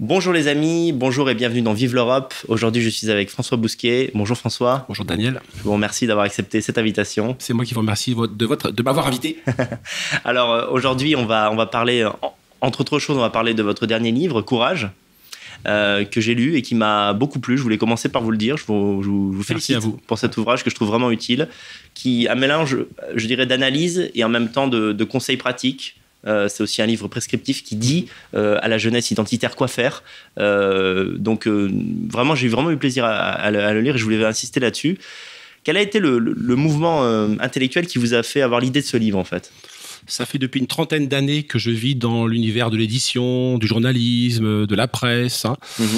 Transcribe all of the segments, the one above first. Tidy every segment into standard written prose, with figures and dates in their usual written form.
Bonjour les amis, bonjour et bienvenue dans Vive l'Europe. Aujourd'hui, je suis avec François Bousquet. Bonjour François. Bonjour Daniel. Je vous remercie d'avoir accepté cette invitation. C'est moi qui vous remercie de m'avoir invité. Alors aujourd'hui, on va parler, entre autres choses, on va parler de votre dernier livre, Courage, que j'ai lu et qui m'a beaucoup plu. Je voulais commencer par vous le dire. Je vous félicite pour cet ouvrage que je trouve vraiment utile, qui a un mélange, je dirais, d'analyse et en même temps de conseils pratiques. C'est aussi un livre prescriptif qui dit à la jeunesse identitaire quoi faire. Vraiment, j'ai vraiment eu plaisir à le lire et je voulais insister là-dessus. Quel a été le mouvement intellectuel qui vous a fait avoir l'idée de ce livre, en fait ? Ça fait depuis une trentaine d'années que je vis dans l'univers de l'édition, du journalisme, de la presse.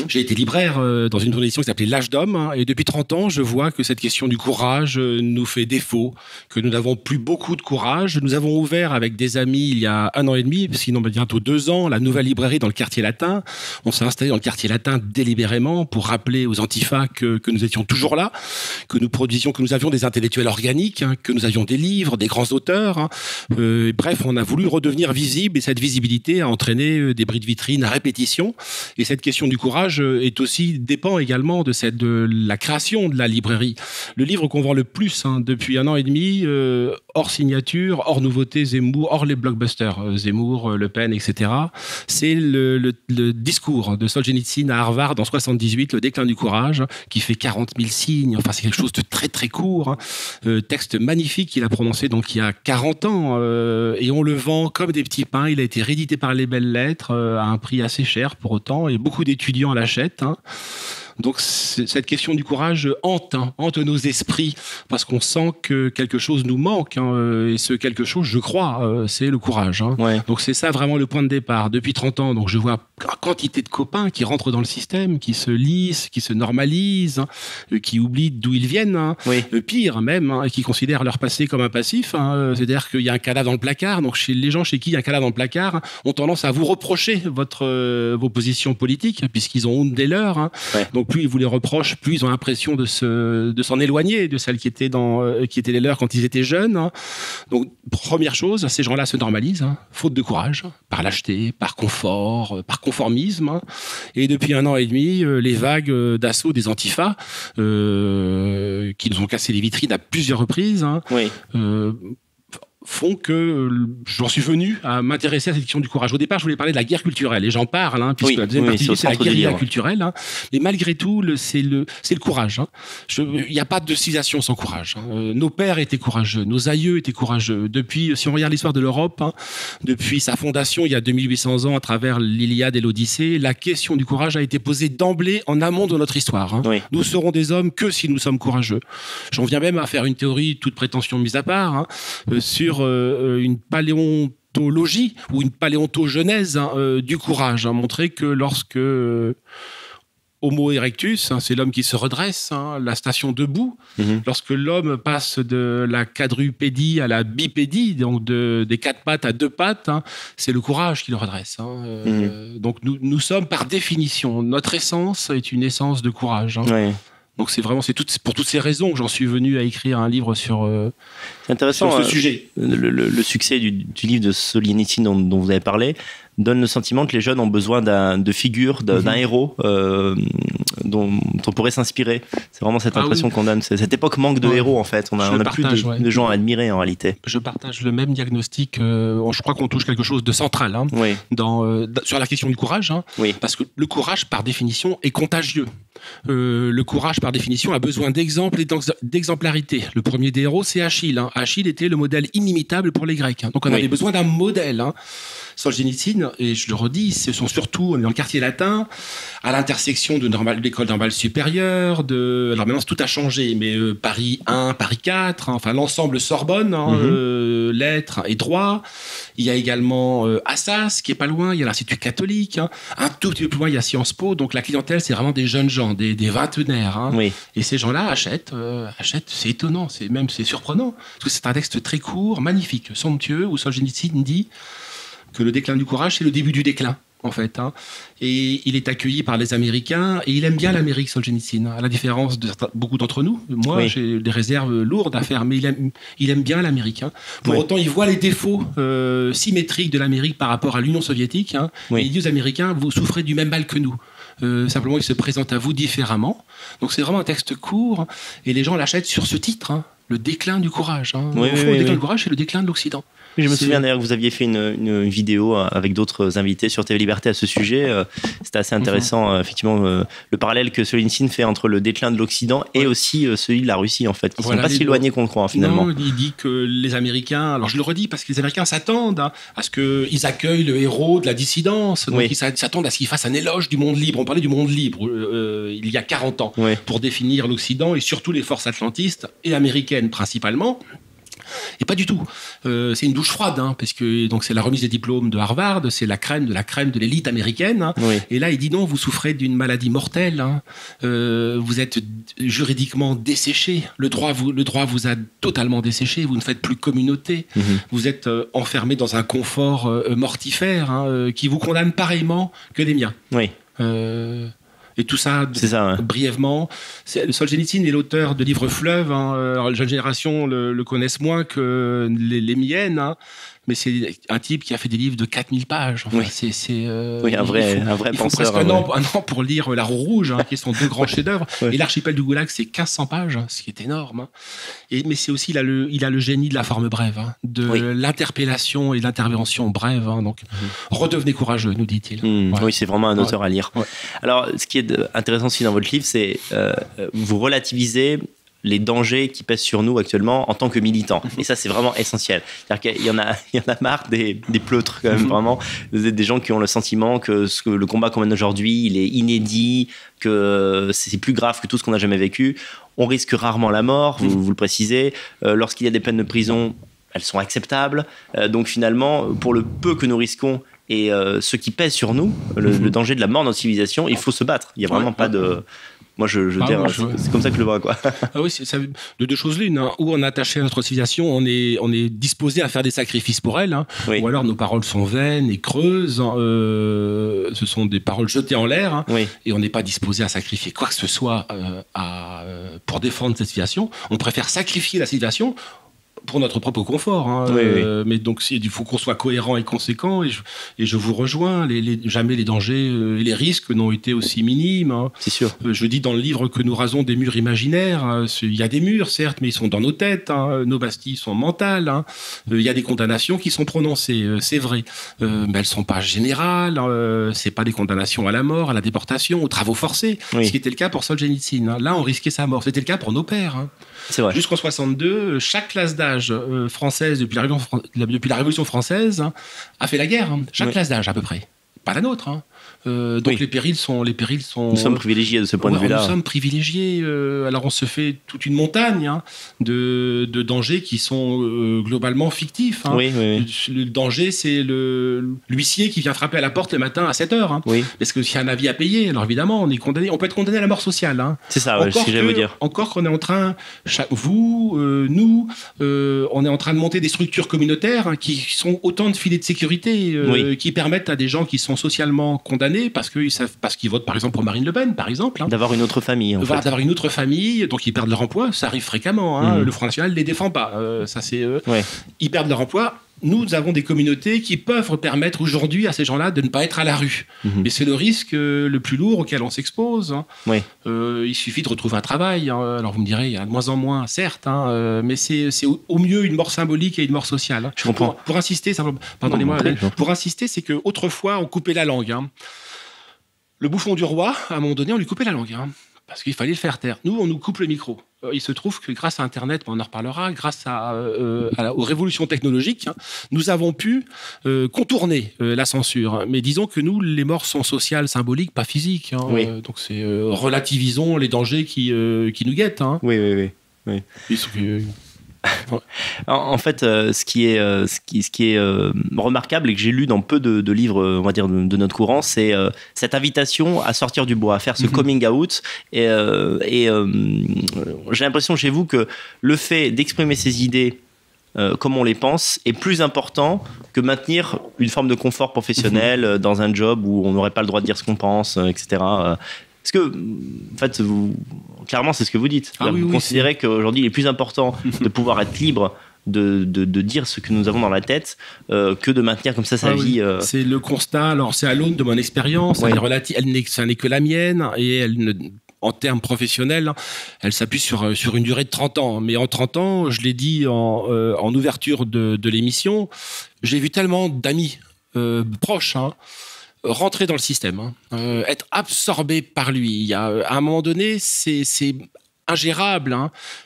J'ai été libraire dans une édition qui s'appelait L'Âge d'Homme. Et depuis 30 ans, je vois que cette question du courage nous fait défaut, que nous n'avons plus beaucoup de courage. Nous avons ouvert avec des amis il y a 1 an et demi, sinon bientôt 2 ans, la nouvelle librairie dans le quartier latin. On s'est installé dans le quartier latin délibérément pour rappeler aux antifas que nous étions toujours là, que nous avions des intellectuels organiques, que nous avions des livres, des grands auteurs. Bref, on a voulu redevenir visible et cette visibilité a entraîné des bris de vitrine à répétition. Et cette question du courage dépend également de la création de la librairie. Le livre qu'on vend le plus depuis 1 an et demi, hors signature, hors nouveauté, Zemmour, hors les blockbusters, Zemmour, Le Pen, etc. C'est le discours de Solzhenitsyn à Harvard en 78, Le déclin du courage, qui fait 40 000 signes. Enfin, c'est quelque chose de très très court. Texte magnifique qu'il a prononcé donc il y a 40 ans. Et on le vend comme des petits pains. Il a été réédité par Les Belles Lettres à un prix assez cher pour autant, et beaucoup d'étudiants l'achètent. Donc cette question du courage hante nos esprits parce qu'on sent que quelque chose nous manque et ce quelque chose, je crois, c'est le courage. Ouais. Donc c'est ça vraiment le point de départ. Depuis 30 ans, donc je vois quantité de copains qui rentrent dans le système, qui se lissent, qui se normalisent, qui oublient d'où ils viennent. Oui. Pire même, qui considèrent leur passé comme un passif. C'est-à-dire qu'il y a un cadavre dans le placard. Donc les gens chez qui il y a un cadavre dans le placard ont tendance à vous reprocher vos positions politiques puisqu'ils ont honte des leurs. Ouais. Donc plus ils vous les reprochent, plus ils ont l'impression de s'en éloigner de celles qui étaient les leurs quand ils étaient jeunes. Donc première chose, ces gens-là se normalisent, faute de courage, par lâcheté, par confort, par conformisme. Et depuis 1 an et demi, les vagues d'assaut des antifas qui nous ont cassé les vitrines à plusieurs reprises. Oui. Font que j'en suis venu à m'intéresser à cette question du courage. Au départ, je voulais parler de la guerre culturelle, et j'en parle, puisque la deuxième partie, c'est la guérilla culturelle. Mais malgré tout, c'est le courage. Il n'y a pas de civilisation sans courage. Nos pères étaient courageux, nos aïeux étaient courageux. Depuis, si on regarde l'histoire de l'Europe, depuis sa fondation il y a 2800 ans à travers l'Iliade et l'Odyssée, la question du courage a été posée d'emblée en amont de notre histoire. Oui. Nous serons des hommes que si nous sommes courageux. J'en viens même à faire une théorie, toute prétention mise à part, sur une paléontologie ou une paléontogenèse du courage, montrer que lorsque Homo erectus, c'est l'homme qui se redresse, la station debout, lorsque l'homme passe de la quadrupédie à la bipédie, donc des 4 pattes à 2 pattes, c'est le courage qui le redresse. Donc nous sommes par définition, notre essence est une essence de courage. Ouais. Donc c'est pour toutes ces raisons que j'en suis venu à écrire un livre sur ce sujet. Le succès du livre de Solzhenitsyn dont vous avez parlé donne le sentiment que les jeunes ont besoin de figures, d'un héros dont on pourrait s'inspirer. C'est vraiment cette impression qu'on donne. Cette époque manque de héros, en fait. On a plus de gens à admirer, en réalité. Je partage le même diagnostic. Je crois qu'on touche quelque chose de central Oui. sur la question du courage. Oui. Parce que le courage, par définition, est contagieux. Le courage, par définition, a besoin d'exemples et d'exemplarité. Le premier des héros, c'est Achille. Achille était le modèle inimitable pour les Grecs. Donc on avait besoin d'un modèle. Solzhenitsyn, et je le redis, on est dans le quartier latin, à l'intersection de l'école normale supérieure, alors maintenant tout a changé, mais Paris 1, Paris 4, enfin l'ensemble Sorbonne, lettres et droit. Il y a également Assas, qui est pas loin, il y a l'Institut catholique, un tout petit peu plus loin, il y a Sciences Po, donc la clientèle, c'est vraiment des jeunes gens, des vingtenaires. Oui. Et ces gens-là achètent, c'est étonnant, c'est surprenant, parce que c'est un texte très court, magnifique, somptueux, où Solzhenitsyn dit que le déclin du courage, c'est le début du déclin. en fait. Et il est accueilli par les Américains et il aime bien l'Amérique, Solzhenitsyn, à la différence de beaucoup d'entre nous. Moi, j'ai des réserves lourdes à faire, mais il aime bien l'Amérique. Pour autant, il voit les défauts symétriques de l'Amérique par rapport à l'Union soviétique. Et il dit aux Américains, vous souffrez du même mal que nous. Simplement, il se présente à vous différemment. Donc, c'est vraiment un texte court et les gens l'achètent sur ce titre, le déclin du courage. Le déclin du courage, c'est le déclin de l'Occident. Je me souviens d'ailleurs que vous aviez fait une vidéo avec d'autres invités sur TV Liberté à ce sujet. C'était assez intéressant, effectivement, le parallèle que Solzhenitsyn fait entre le déclin de l'Occident et aussi celui de la Russie, en fait, qui ne sont pas si éloignés qu'on le croit, finalement. Non, il dit que les Américains, alors je le redis parce que les Américains s'attendent à ce qu'ils accueillent le héros de la dissidence, donc ils s'attendent à ce qu'il fasse un éloge du monde libre. On parlait du monde libre il y a 40 ans pour définir l'Occident et surtout les forces atlantistes et américaines principalement. Et pas du tout. C'est une douche froide, parce que donc c'est la remise des diplômes de Harvard, c'est la crème de l'élite américaine. Et là, il dit non, vous souffrez d'une maladie mortelle. Vous êtes juridiquement desséché. Le droit vous a totalement desséché. Vous ne faites plus communauté. Vous êtes enfermé dans un confort mortifère qui vous condamne pareillement que les miens. Et tout ça, brièvement. Solzhenitsyn est l'auteur de livres fleuves. Alors, la jeune génération le connaissent moins que les miennes. Mais c'est un type qui a fait des livres de 4000 pages. Enfin, un vrai il faut penseur. Presque un an pour lire La Roue Rouge, qui sont deux grands chefs-d'œuvre. Et L'Archipel du Goulag, c'est 1500 pages, ce qui est énorme. Mais c'est aussi, il a le génie de la forme brève, de l'interpellation et de l'intervention brève. Donc, redevenez courageux, nous dit-il. Oui, c'est vraiment un auteur à lire. Alors, ce qui est intéressant aussi dans votre livre, c'est vous relativisez les dangers qui pèsent sur nous actuellement en tant que militants. Et ça, c'est vraiment essentiel. C'est-à-dire qu'il y en a marre des pleutres, quand même, vraiment. Vous êtes des gens qui ont le sentiment que le combat qu'on mène aujourd'hui, il est inédit, que c'est plus grave que tout ce qu'on a jamais vécu. On risque rarement la mort, vous le précisez. Lorsqu'il y a des peines de prison, elles sont acceptables. Donc finalement, pour le peu que nous risquons et ce qui pèse sur nous, le danger de la mort dans notre civilisation, il faut se battre. Il n'y a vraiment pas de... Moi, c'est comme ça que je le vois, quoi. Oui, de deux choses l'une. Ou on est attaché à notre civilisation, on est disposé à faire des sacrifices pour elle, ou alors nos paroles sont vaines et creuses. Ce sont des paroles jetées en l'air, et on n'est pas disposé à sacrifier quoi que ce soit pour défendre cette civilisation. On préfère sacrifier la civilisation pour notre propre confort. Mais donc, il faut qu'on soit cohérent et conséquent. Et je vous rejoins. Jamais les dangers et les risques n'ont été aussi minimes. C'est sûr. Je dis dans le livre que nous rasons des murs imaginaires. Il y a des murs, certes, mais ils sont dans nos têtes. Nos bastilles sont mentales. Il y a des condamnations qui sont prononcées, c'est vrai. Mais elles ne sont pas générales. C'est pas des condamnations à la mort, à la déportation, aux travaux forcés. Ce qui était le cas pour Solzhenitsyn. Là, on risquait sa mort. C'était le cas pour nos pères. C'est vrai. Jusqu'en 62, chaque classe d'âge française depuis la Révolution française a fait la guerre. Chaque classe d'âge à peu près. Pas la nôtre. Donc les périls sont. Nous sommes privilégiés de ce point de vue-là. Nous sommes privilégiés. Alors on se fait toute une montagne de dangers qui sont globalement fictifs. Le danger, c'est l'huissier qui vient frapper à la porte le matin à 7h. Parce que s'il y a un avis à payer, alors évidemment, on est condamné. On peut être condamné à la mort sociale. C'est ça, c'est ce que j'allais vous dire. Encore qu'on est en train, nous, on est en train de monter des structures communautaires qui sont autant de filets de sécurité qui permettent à des gens qui sont socialement condamnés parce qu'ils votent par exemple pour Marine Le Pen, par exemple. D'avoir une autre famille. D'avoir une autre famille, donc ils perdent leur emploi, ça arrive fréquemment. Le Front National ne les défend pas. Ils perdent leur emploi. Nous avons des communautés qui peuvent permettre aujourd'hui à ces gens-là de ne pas être à la rue. Mais c'est le risque le plus lourd auquel on s'expose. Il suffit de retrouver un travail. Alors vous me direz, il y a de moins en moins, certes, mais c'est au mieux une mort symbolique et une mort sociale. Je comprends. Pour insister, pardonnez-moi, pour insister, c'est qu'autrefois, on coupait la langue. Le bouffon du roi, à un moment donné, on lui coupait la langue. Parce qu'il fallait le faire taire. Nous, on nous coupe le micro. Il se trouve que grâce à Internet, on en reparlera, grâce aux révolutions technologiques, nous avons pu contourner la censure. Mais disons que nous, les morts sont sociales, symboliques, pas physiques. Donc relativisons les dangers qui nous guettent. Oui. En fait, ce qui est remarquable et que j'ai lu dans peu de livres, on va dire, de notre courant, c'est cette invitation à sortir du bois, à faire ce coming out. Et j'ai l'impression chez vous que le fait d'exprimer ses idées comme on les pense est plus important que maintenir une forme de confort professionnel dans un job où on n'aurait pas le droit de dire ce qu'on pense, etc. Parce que, en fait, clairement, c'est ce que vous dites. Vous considérez qu'aujourd'hui, il est plus important de pouvoir être libre de dire ce que nous avons dans la tête que de maintenir comme ça sa vie. C'est le constat. Alors, c'est à l'aune de mon expérience. Ça n'est que la mienne et elle en termes professionnels, elle s'appuie sur une durée de 30 ans. Mais en 30 ans, je l'ai dit en ouverture de l'émission, j'ai vu tellement d'amis proches rentrer dans le système, être absorbés par lui. Il y a, à un moment donné, c'est ingérable,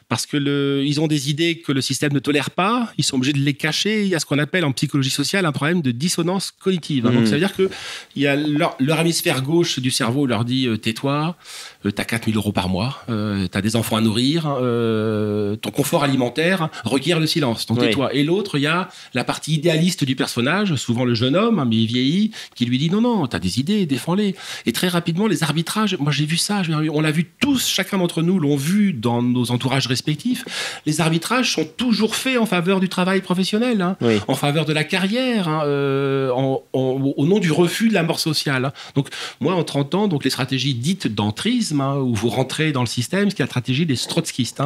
parce que ils ont des idées que le système ne tolère pas, ils sont obligés de les cacher. Il y a ce qu'on appelle en psychologie sociale un problème de dissonance cognitive. Donc ça veut dire que il y a leur hémisphère gauche du cerveau leur dit tais-toi, t'as 4 000 € par mois, t'as des enfants à nourrir, ton confort alimentaire requiert le silence, donc tais-toi. Et l'autre, il y a la partie idéaliste du personnage, souvent le jeune homme, mais il vieillit, qui lui dit non, t'as des idées, défends-les. Et très rapidement, les arbitrages, moi j'ai vu ça, on l'a vu tous, chacun d'entre nous l'ont vu dans nos entourages respectifs, les arbitrages sont toujours faits en faveur du travail professionnel, en faveur de la carrière, au nom du refus de la mort sociale. Donc moi, en 30 ans, donc les stratégies dites d'entrisme, où vous rentrez dans le système, c'est la stratégie des trotskistes.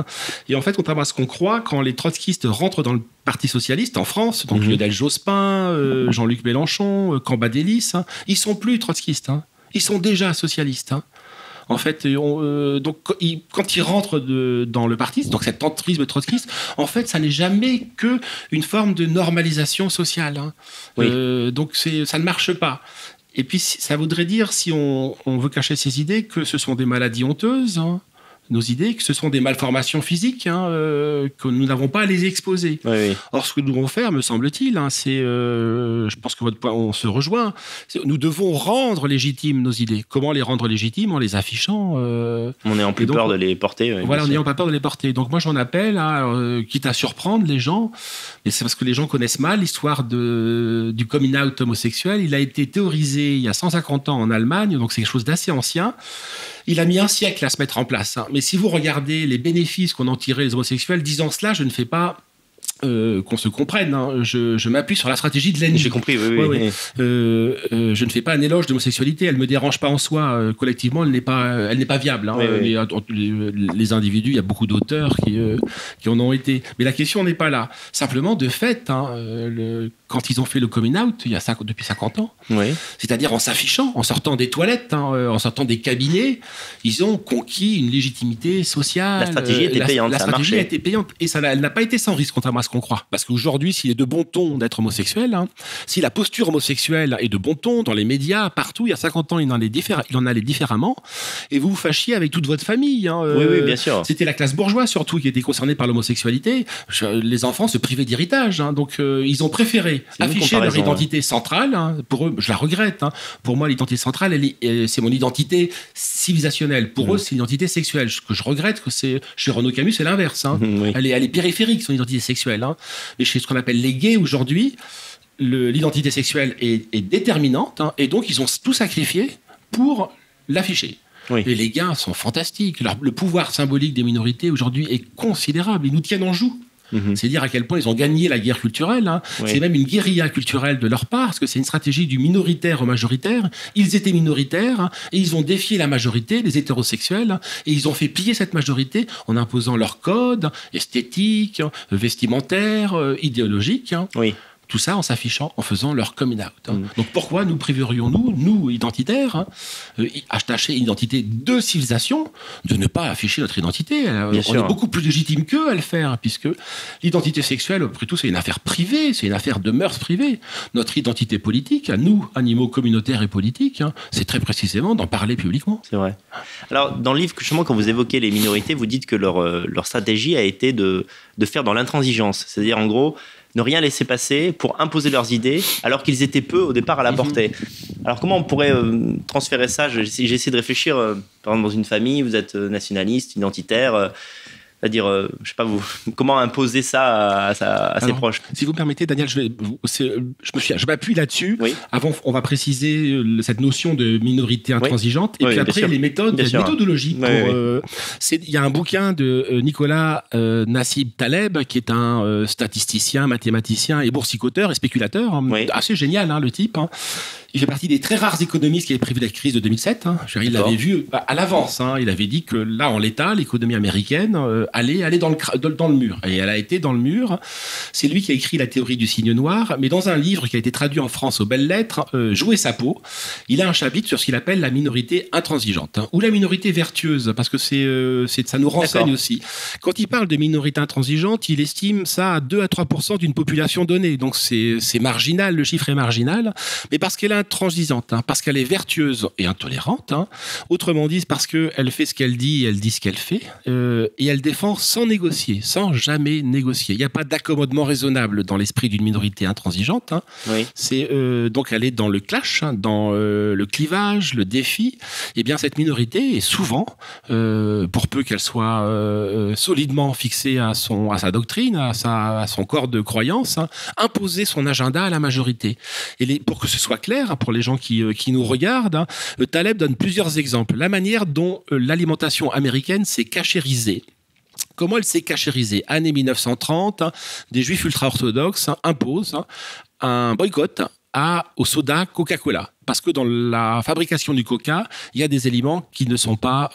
Et en fait, contrairement à ce qu'on croit, quand les trotskistes rentrent dans le Parti socialiste en France, donc Lionel Jospin, Jean-Luc Mélenchon, Cambadélis, ils sont plus trotskistes, ils sont déjà socialistes. En fait, donc, quand ils rentrent dans le parti, donc cet entrisme trotskiste, en fait, ça n'est jamais qu'une forme de normalisation sociale. Donc, ça ne marche pas. Et puis, ça voudrait dire, si on veut cacher ces idées, que ce sont des maladies honteuses, nos idées, que ce sont des malformations physiques, que nous n'avons pas à les exposer. Or, ce que nous devons faire, me semble-t-il, c'est, je pense que votre point, on se rejoint, nous devons rendre légitimes nos idées. Comment les rendre légitimes? En les affichant. On n'ayant plus peur de les porter. Voilà, en n'ayant pas peur de les porter. Donc moi, j'en appelle, quitte à surprendre les gens, mais c'est parce que les gens connaissent mal l'histoire du coming out homosexuel. Il a été théorisé il y a 150 ans en Allemagne, donc c'est quelque chose d'assez ancien. Il a mis un siècle à se mettre en place. Mais si vous regardez les bénéfices qu'en ont tiré les homosexuels, disant cela, je ne fais pas qu'on se comprenne. Je m'appuie sur la stratégie de l'ennemi. J'ai compris, oui. Je ne fais pas un éloge de l'homosexualité. Elle ne me dérange pas en soi. Collectivement, elle n'est pas viable. Les individus, il y a beaucoup d'auteurs qui en ont été. Mais la question n'est pas là. Simplement, de fait, quand ils ont fait le coming out, depuis 50 ans, c'est-à-dire en s'affichant, en sortant des toilettes, en sortant des cabinets, ils ont conquis une légitimité sociale. La stratégie était payante, la ça a stratégie marché. a été payante. Et elle n'a pas été sans risque, contrairement à ce qu'on croit. Parce qu'aujourd'hui, s'il est de bon ton d'être homosexuel, si la posture homosexuelle est de bon ton dans les médias, partout, il y a 50 ans, il en allait différemment, et vous vous fâchiez avec toute votre famille. Oui, bien sûr. C'était la classe bourgeoise, surtout, qui était concernée par l'homosexualité. Les enfants se privaient d'héritage. Donc, ils ont préféré afficher leur identité centrale. Pour eux, je la regrette. Pour moi, l'identité centrale, c'est mon identité civilisationnelle. Pour eux, c'est l'identité sexuelle. Ce que je regrette, chez Renaud Camus, c'est l'inverse. Elle est périphérique, son identité sexuelle. Mais chez ce qu'on appelle les gays aujourd'hui, l'identité sexuelle est déterminante, et donc ils ont tout sacrifié pour l'afficher. Et les gays sont fantastiques. Le pouvoir symbolique des minorités aujourd'hui est considérable. Ils nous tiennent en joue. C'est dire à quel point ils ont gagné la guerre culturelle. C'est même une guérilla culturelle de leur part, parce que c'est une stratégie du minoritaire au majoritaire. Ils étaient minoritaires, et ils ont défié la majorité, les hétérosexuels, et ils ont fait piller cette majorité en imposant leurs codes esthétiques, vestimentaires, idéologiques. Tout ça en s'affichant, en faisant leur coming out. Donc pourquoi nous priverions-nous, nous identitaires, attachés à une identité de civilisation, de ne pas afficher notre identité? On est beaucoup plus légitime qu'eux à le faire, puisque l'identité sexuelle, après tout, c'est une affaire privée, c'est une affaire de mœurs privées. Notre identité politique, à nous, animaux communautaires et politiques, c'est très précisément d'en parler publiquement. C'est vrai. Alors, dans le livre, justement, quand vous évoquez les minorités, vous dites que leur stratégie a été de faire dans l'intransigeance. C'est-à-dire, en gros, ne rien laisser passer pour imposer leurs idées, alors qu'ils étaient peu au départ à la portée. Alors comment on pourrait transférer ça? J'ai essayé de réfléchir, par exemple dans une famille, vous êtes nationaliste, identitaire, C'est-à-dire, je sais pas vous, comment imposer ça à ses proches? Si vous me permettez, Daniel, je m'appuie là-dessus. Oui. Avant, on va préciser cette notion de minorité intransigeante. Et puis après, il y a les méthodologies. Il y a un bouquin de Nicolas Nassib Taleb, qui est un statisticien, mathématicien et boursicoteur et spéculateur. Assez génial, le type. Il fait partie des très rares économistes qui avaient prévu la crise de 2007. Il l'avait vu à l'avance. Il avait dit que là, en l'état, l'économie américaine allait dans le mur. Et elle a été dans le mur. C'est lui qui a écrit la théorie du cygne noir. Mais dans un livre qui a été traduit en France aux belles lettres, Jouer sa peau, il a un chapitre sur ce qu'il appelle la minorité intransigeante. Ou la minorité vertueuse, parce que ça nous renseigne aussi. Quand il parle de minorité intransigeante, il estime ça à 2 à 3% d'une population donnée. Donc c'est marginal, le chiffre est marginal. Mais parce qu'elle est intransigeante, parce qu'elle est vertueuse et intolérante. Autrement dit, parce qu'elle fait ce qu'elle dit et elle dit ce qu'elle fait. Et elle défend sans négocier, sans jamais négocier. Il n'y a pas d'accommodement raisonnable dans l'esprit d'une minorité intransigeante. Donc elle est dans le clash, dans le clivage, le défi. Et bien cette minorité est souvent, pour peu qu'elle soit solidement fixée à sa doctrine, à son corps de croyance, imposer son agenda à la majorité. Et pour que ce soit clair, pour les gens qui nous regardent, Taleb donne plusieurs exemples. La manière dont l'alimentation américaine s'est cachérisée. Comment elle s'est cachérisée? Année 1930, des juifs ultra-orthodoxes imposent un boycott au soda Coca-Cola. Parce que dans la fabrication du coca, il y a des éléments qui ne sont pas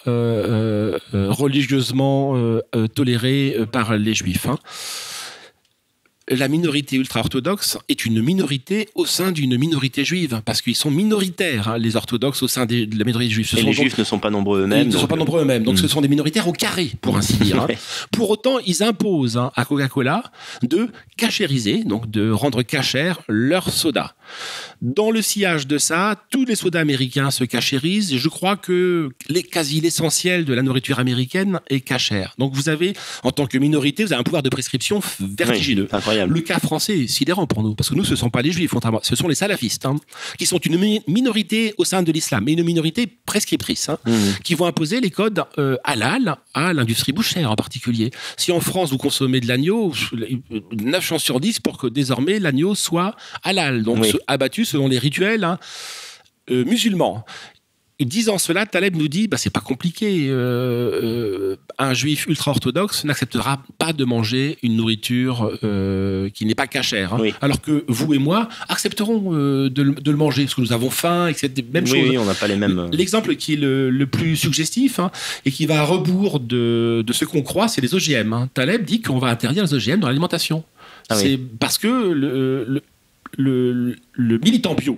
religieusement tolérés par les juifs. La minorité ultra-orthodoxe est une minorité au sein d'une minorité juive, parce qu'ils sont minoritaires, les orthodoxes, au sein de la minorité juive. Les juifs ne sont pas nombreux eux-mêmes. Donc ce sont des minoritaires au carré, pour ainsi dire. Pour autant, ils imposent à Coca-Cola de cachériser, donc de rendre cachère leur soda. Dans le sillage de ça, tous les sodas américains se cachérisent, et je crois que quasi l'essentiel de la nourriture américaine est cachère. Donc vous avez, en tant que minorité, vous avez un pouvoir de prescription vertigineux. Le cas français est sidérant pour nous, parce que nous, ce ne sont pas les juifs, ce sont les salafistes, qui sont une minorité au sein de l'islam, mais une minorité prescriptrice, qui vont imposer les codes halal à l'industrie bouchère en particulier. Si en France, vous consommez de l'agneau, 9 chances sur 10 pour que désormais l'agneau soit halal, donc abattu selon les rituels musulmans. Et disant cela, Taleb nous dit, c'est pas compliqué. Un juif ultra-orthodoxe n'acceptera pas de manger une nourriture qui n'est pas cachère. Alors que vous et moi accepterons de le manger, parce que nous avons faim, et que c'est la même chose. Oui, on n'a pas les mêmes... L'exemple qui est le plus suggestif, et qui va à rebours de ce qu'on croit, c'est les OGM. Taleb dit qu'on va interdire les OGM dans l'alimentation. C'est parce que le militant bio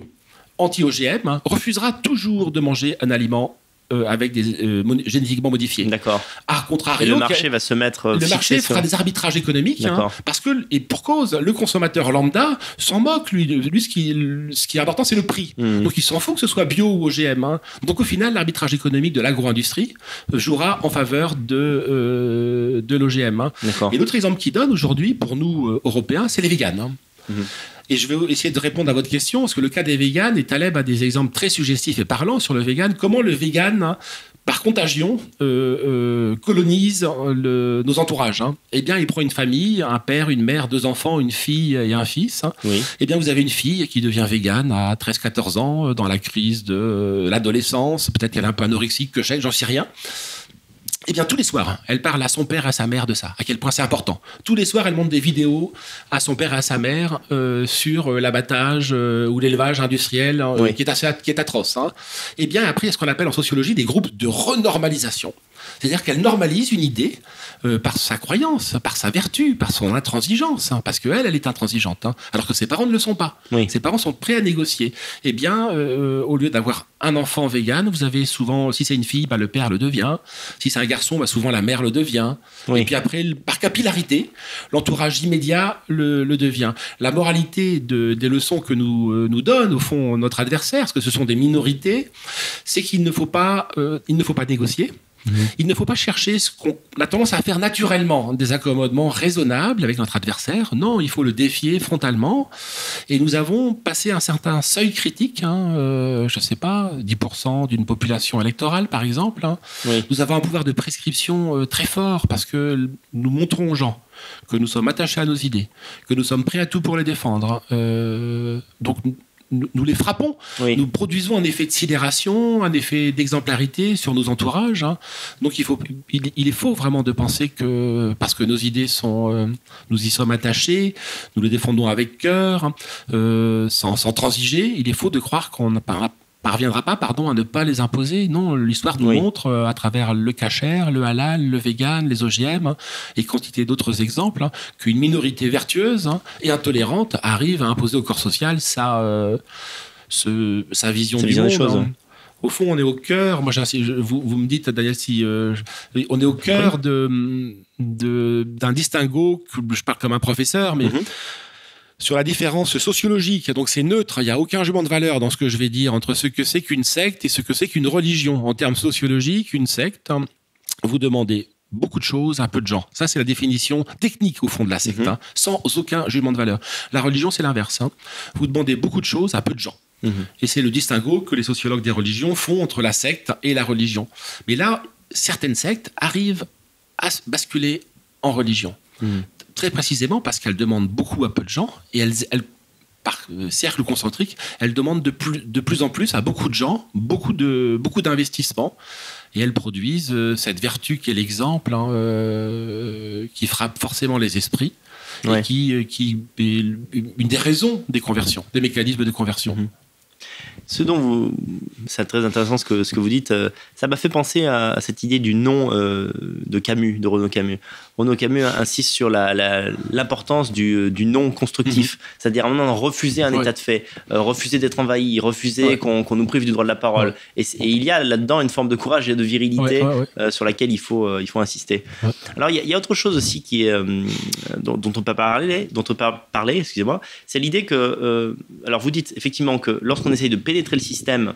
anti-OGM refusera toujours de manger un aliment avec des génétiquement modifiés. D'accord. À contrario, et le marché va se mettre... Le marché fera des arbitrages économiques, parce que, et pour cause, le consommateur lambda s'en moque. Lui, ce qui est important, c'est le prix. Donc il s'en fout que ce soit bio ou OGM. Donc au final, l'arbitrage économique de l'agro-industrie jouera en faveur de l'OGM. Et l'autre exemple qu'il donne aujourd'hui, pour nous, Européens, c'est les véganes. Et je vais essayer de répondre à votre question, parce que le cas des véganes, et Taleb a des exemples très suggestifs et parlants sur le vegan, comment le vegan, par contagion, colonise nos entourages. Eh bien, il prend une famille, un père, une mère, 2 enfants, une fille et un fils. Eh bien, vous avez une fille qui devient végane à 13-14 ans, dans la crise de l'adolescence, peut-être qu'elle est un peu anorexique, que j'en sais rien. Eh bien, tous les soirs, elle parle à son père et à sa mère de ça, à quel point c'est important. Tous les soirs, elle montre des vidéos à son père et à sa mère sur l'abattage ou l'élevage industriel qui est atroce. Eh bien, après, il y a ce qu'on appelle en sociologie des groupes de renormalisation. C'est-à-dire qu'elle normalise une idée par sa croyance, par sa vertu, par son intransigeance, parce qu'elle est intransigeante, alors que ses parents ne le sont pas. Ses parents sont prêts à négocier. Eh bien, au lieu d'avoir un enfant vegan, vous avez souvent, si c'est une fille, le père le devient. Si c'est un garçon, souvent la mère le devient. Et puis après, par capillarité, l'entourage immédiat le devient. La moralité des leçons que nous donne, au fond, notre adversaire, parce que ce sont des minorités, c'est qu'il ne faut pas négocier. Il ne faut pas chercher ce qu'on a tendance à faire naturellement, des accommodements raisonnables avec notre adversaire. Non, il faut le défier frontalement. Et nous avons passé un certain seuil critique, je ne sais pas, 10% d'une population électorale, par exemple. Oui. Nous avons un pouvoir de prescription très fort parce que nous montrons aux gens que nous sommes attachés à nos idées, que nous sommes prêts à tout pour les défendre. Donc, nous les frappons. Oui. Nous produisons un effet de sidération, un effet d'exemplarité sur nos entourages. Donc il est faux vraiment de penser que parce que nos idées nous y sommes attachés, nous les défendons avec cœur, sans transiger. Il est faux de croire qu'on parviendra pas, à ne pas les imposer. Non, l'histoire nous montre à travers le kasher, le halal, le vegan, les OGM et quantité d'autres exemples qu'une minorité vertueuse et intolérante arrive à imposer au corps social sa vision du monde. Des choses. Au fond, on est au cœur. Moi, vous me dites, Daniel, si on est au cœur d'un distinguo. Je parle comme un professeur, mais sur la différence sociologique. Donc c'est neutre, il n'y a aucun jugement de valeur dans ce que je vais dire entre ce que c'est qu'une secte et ce que c'est qu'une religion. En termes sociologiques, une secte, vous demandez beaucoup de choses à peu de gens. Ça, c'est la définition technique au fond de la secte, sans aucun jugement de valeur. La religion, c'est l'inverse. Vous demandez beaucoup de choses à peu de gens. Et c'est le distinguo que les sociologues des religions font entre la secte et la religion. Mais là, certaines sectes arrivent à basculer en religion. Très précisément parce qu'elles demandent beaucoup à peu de gens et elles par cercle concentrique, elles demandent de plus en plus à beaucoup de gens, beaucoup d'investissements et elles produisent cette vertu qui est l'exemple qui frappe forcément les esprits et qui est une des raisons des conversions, des mécanismes de conversion. C'est très intéressant ce que vous dites. Ça m'a fait penser à cette idée du nom de Camus, de Renaud Camus. Renaud Camus insiste sur l'importance du non constructif, c'est-à-dire refuser un état de fait, refuser d'être envahi, refuser qu'on nous prive du droit de la parole. Et il y a là-dedans une forme de courage et de virilité sur laquelle il faut insister. Alors il y a autre chose aussi qui est dont on peut parler, excusez-moi, c'est l'idée que alors vous dites effectivement que lorsqu'on essaye de pénétrer le système,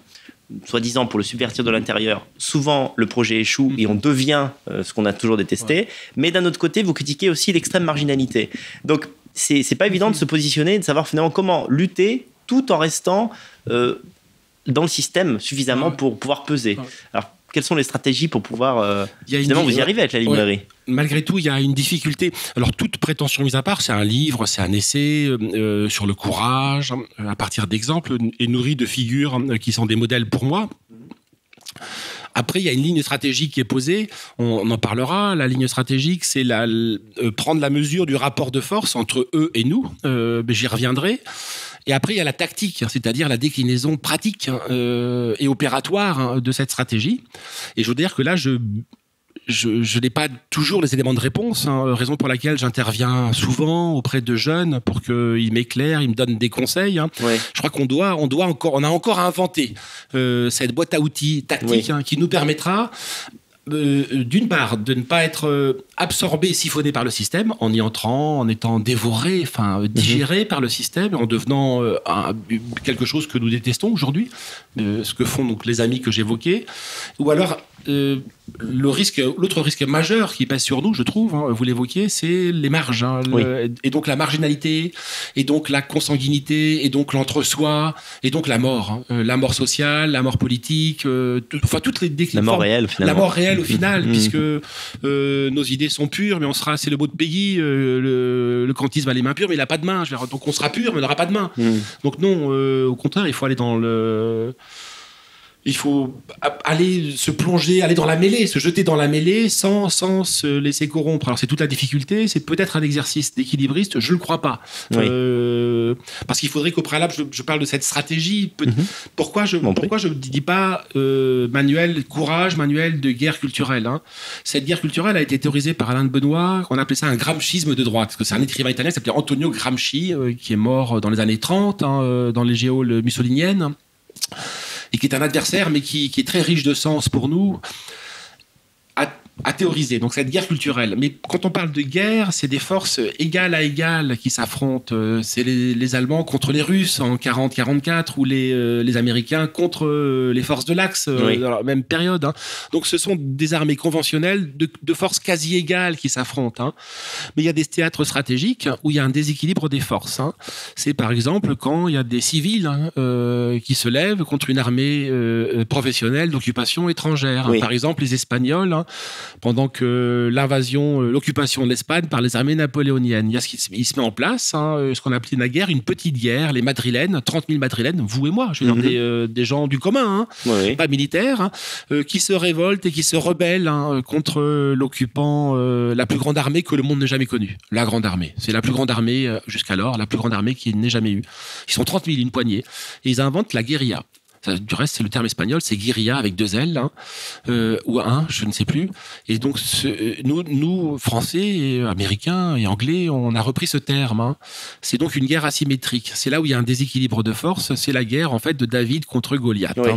soi-disant pour le subvertir de l'intérieur, souvent le projet échoue et on devient ce qu'on a toujours détesté. Mais d'un autre côté, vous critiquez aussi l'extrême marginalité. Donc, c'est pas évident de se positionner, de savoir finalement comment lutter tout en restant dans le système suffisamment pour pouvoir peser. Alors, quelles sont les stratégies pour pouvoir finalement vous y arriver avec la librairie? Malgré tout, il y a une difficulté. Alors, toute prétention mise à part, c'est un livre, c'est un essai sur le courage, à partir d'exemples et nourri de figures qui sont des modèles pour moi. Après, il y a une ligne stratégique qui est posée. On en parlera. La ligne stratégique, c'est prendre la mesure du rapport de force entre eux et nous. J'y reviendrai. Et après, il y a la tactique, c'est-à-dire la déclinaison pratique et opératoire de cette stratégie. Et je veux dire que là, je n'ai pas toujours les éléments de réponse, raison pour laquelle j'interviens souvent auprès de jeunes pour qu'ils m'éclairent, ils me donnent des conseils. Je crois qu'on a encore à inventer cette boîte à outils tactique qui nous permettra d'une part, de ne pas être absorbé, siphonné par le système, en y entrant, en étant dévoré, digéré par le système, en devenant quelque chose que nous détestons aujourd'hui, ce que font donc les amis que j'évoquais, ou alors l'autre risque majeur qui pèse sur nous, je trouve, vous l'évoquiez, c'est les marges, et donc la marginalité, et donc la consanguinité, et donc l'entre-soi, et donc la mort sociale, la mort politique, toutes les la mort réelle finalement. La mort réelle au final, puisque nos idées sont pures, mais c'est le mot de Peggy, le kantisme a les mains pures, mais il n'a pas de main. Donc on sera pur, mais on n'aura pas de main. Donc non, au contraire, il faut aller il faut aller se plonger, aller dans la mêlée, se jeter dans la mêlée sans se laisser corrompre. Alors c'est toute la difficulté, c'est peut-être un exercice d'équilibriste, je ne le crois pas. Parce qu'il faudrait qu'au préalable, je parle de cette stratégie. Pourquoi je ne dis pas manuel de guerre culturelle. Cette guerre culturelle a été théorisée par Alain de Benoît, on appelait ça un gramscisme de droite, parce que c'est un écrivain italien qui s'appelait Antonio Gramsci, qui est mort dans les années 30, dans les géoles mussoliniennes, et qui est un adversaire, mais qui est très riche de sens pour nous. à théoriser. Donc cette guerre culturelle. Mais quand on parle de guerre, c'est des forces égales à égales qui s'affrontent. C'est les Allemands contre les Russes en 40-44 ou les Américains contre les forces de l'Axe dans la même période. Hein. Donc ce sont des armées conventionnelles de forces quasi égales qui s'affrontent. Hein. Mais il y a des théâtres stratégiques où il y a un déséquilibre des forces. Hein. C'est par exemple quand il y a des civils qui se lèvent contre une armée professionnelle d'occupation étrangère. Oui. Par exemple, les Espagnols, pendant que l'occupation de l'Espagne par les armées napoléoniennes, il se met en place ce qu'on appelait naguère une petite guerre, les Madrilènes, 30 000 Madrilènes, vous et moi, je veux dire des gens du commun, pas militaires, qui se révoltent et qui se rebellent contre l'occupant, la plus grande armée que le monde n'ait jamais connue. La Grande Armée. C'est la plus grande armée jusqu'alors, la plus grande armée qu'il n'ait jamais eue. Ils sont 30 000, une poignée. Et ils inventent la guérilla. Du reste, c'est le terme espagnol, c'est guérilla avec 2 L, ou un, je ne sais plus. Et donc, nous, Français, et Américains et Anglais, on a repris ce terme. C'est donc une guerre asymétrique. C'est là où il y a un déséquilibre de force. C'est la guerre, en fait, de David contre Goliath. Oui.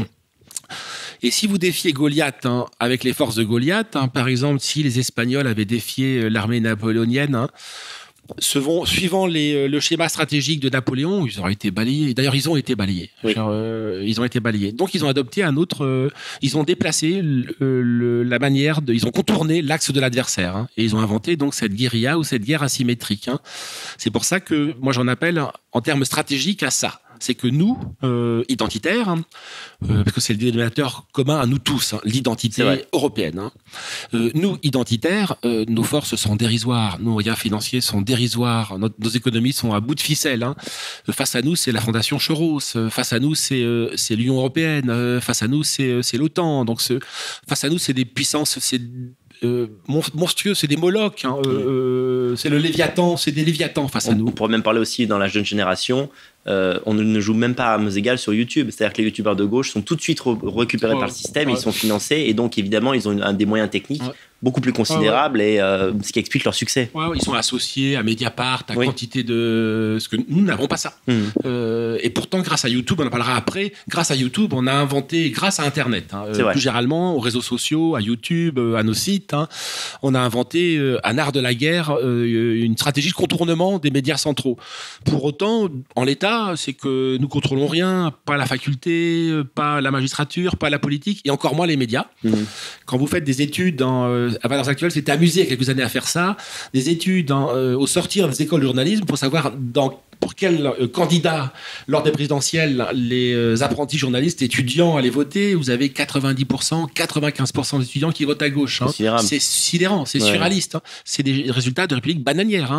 Et si vous défiez Goliath avec les forces de Goliath, par exemple, si les Espagnols avaient défié l'armée napoléonienne, suivant le schéma stratégique de Napoléon, ils auraient été balayés. D'ailleurs, ils ont été balayés. Oui. Ils ont été balayés. Donc, ils ont adopté un autre. Ils ont déplacé la manière ils ont contourné l'axe de l'adversaire. Et ils ont inventé donc cette guérilla ou cette guerre asymétrique. C'est pour ça que moi, j'en appelle en termes stratégiques à ça. C'est que nous, identitaires, parce que c'est le dénominateur commun à nous tous, l'identité européenne. Nous, identitaires, nos forces sont dérisoires, nos moyens financiers sont dérisoires, nos économies sont à bout de ficelle. Face à nous, c'est la Fondation Soros. Face à nous, c'est l'Union européenne. Face à nous, c'est l'OTAN. Donc, face à nous, c'est des puissances... monstrueux, c'est des Molochs, c'est le Léviathan, c'est des Léviathans face à nous. On pourrait même parler aussi dans la jeune génération, on ne joue même pas à armes égales sur YouTube, c'est-à-dire que les youtubeurs de gauche sont tout de suite récupérés par le système, ils sont financés et donc évidemment ils ont des moyens techniques beaucoup plus considérables et ce qui explique leur succès. Ils sont associés à Mediapart, à quantité de... ce que nous n'avons pas ça. Et pourtant, grâce à YouTube, on en parlera après, grâce à YouTube, on a inventé, grâce à Internet, plus généralement aux réseaux sociaux, à YouTube, à nos sites, on a inventé un art de la guerre, une stratégie de contournement des médias centraux. Pour autant, en l'état, c'est que nous contrôlons rien, pas la faculté, pas la magistrature, pas la politique, et encore moins les médias. Quand vous faites des études à Valeurs Actuelles, c'était amusé il y a quelques années à faire ça, des études au sortir des écoles de journalisme pour savoir pour quel candidat lors des présidentielles les apprentis journalistes étudiants allaient voter. Vous avez 90%, 95% d'étudiants qui votent à gauche. C'est sidérant, c'est surréaliste. C'est des résultats de républiques bananières.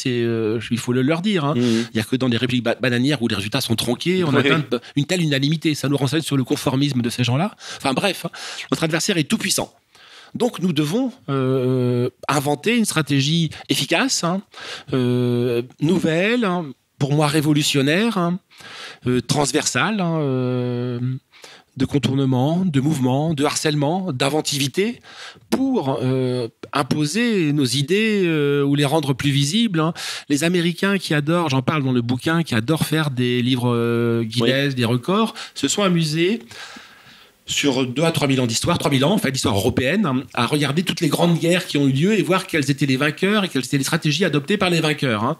Il faut le leur dire. Il n'y a que dans les républiques bananières où les résultats sont tronqués, on atteint une telle unanimité. Ça nous renseigne sur le conformisme de ces gens-là. Enfin bref, notre adversaire est tout puissant. Donc nous devons inventer une stratégie efficace, nouvelle, pour moi révolutionnaire, transversale, de contournement, de mouvement, de harcèlement, d'inventivité, pour imposer nos idées ou les rendre plus visibles. Les Américains qui adorent, j'en parle dans le bouquin, qui adorent faire des livres Guinness, des records, se sont amusés sur 2 à 3 000 ans d'histoire, 3 000 ans en fait, d'histoire européenne, à regarder toutes les grandes guerres qui ont eu lieu et voir quelles étaient les vainqueurs et quelles étaient les stratégies adoptées par les vainqueurs.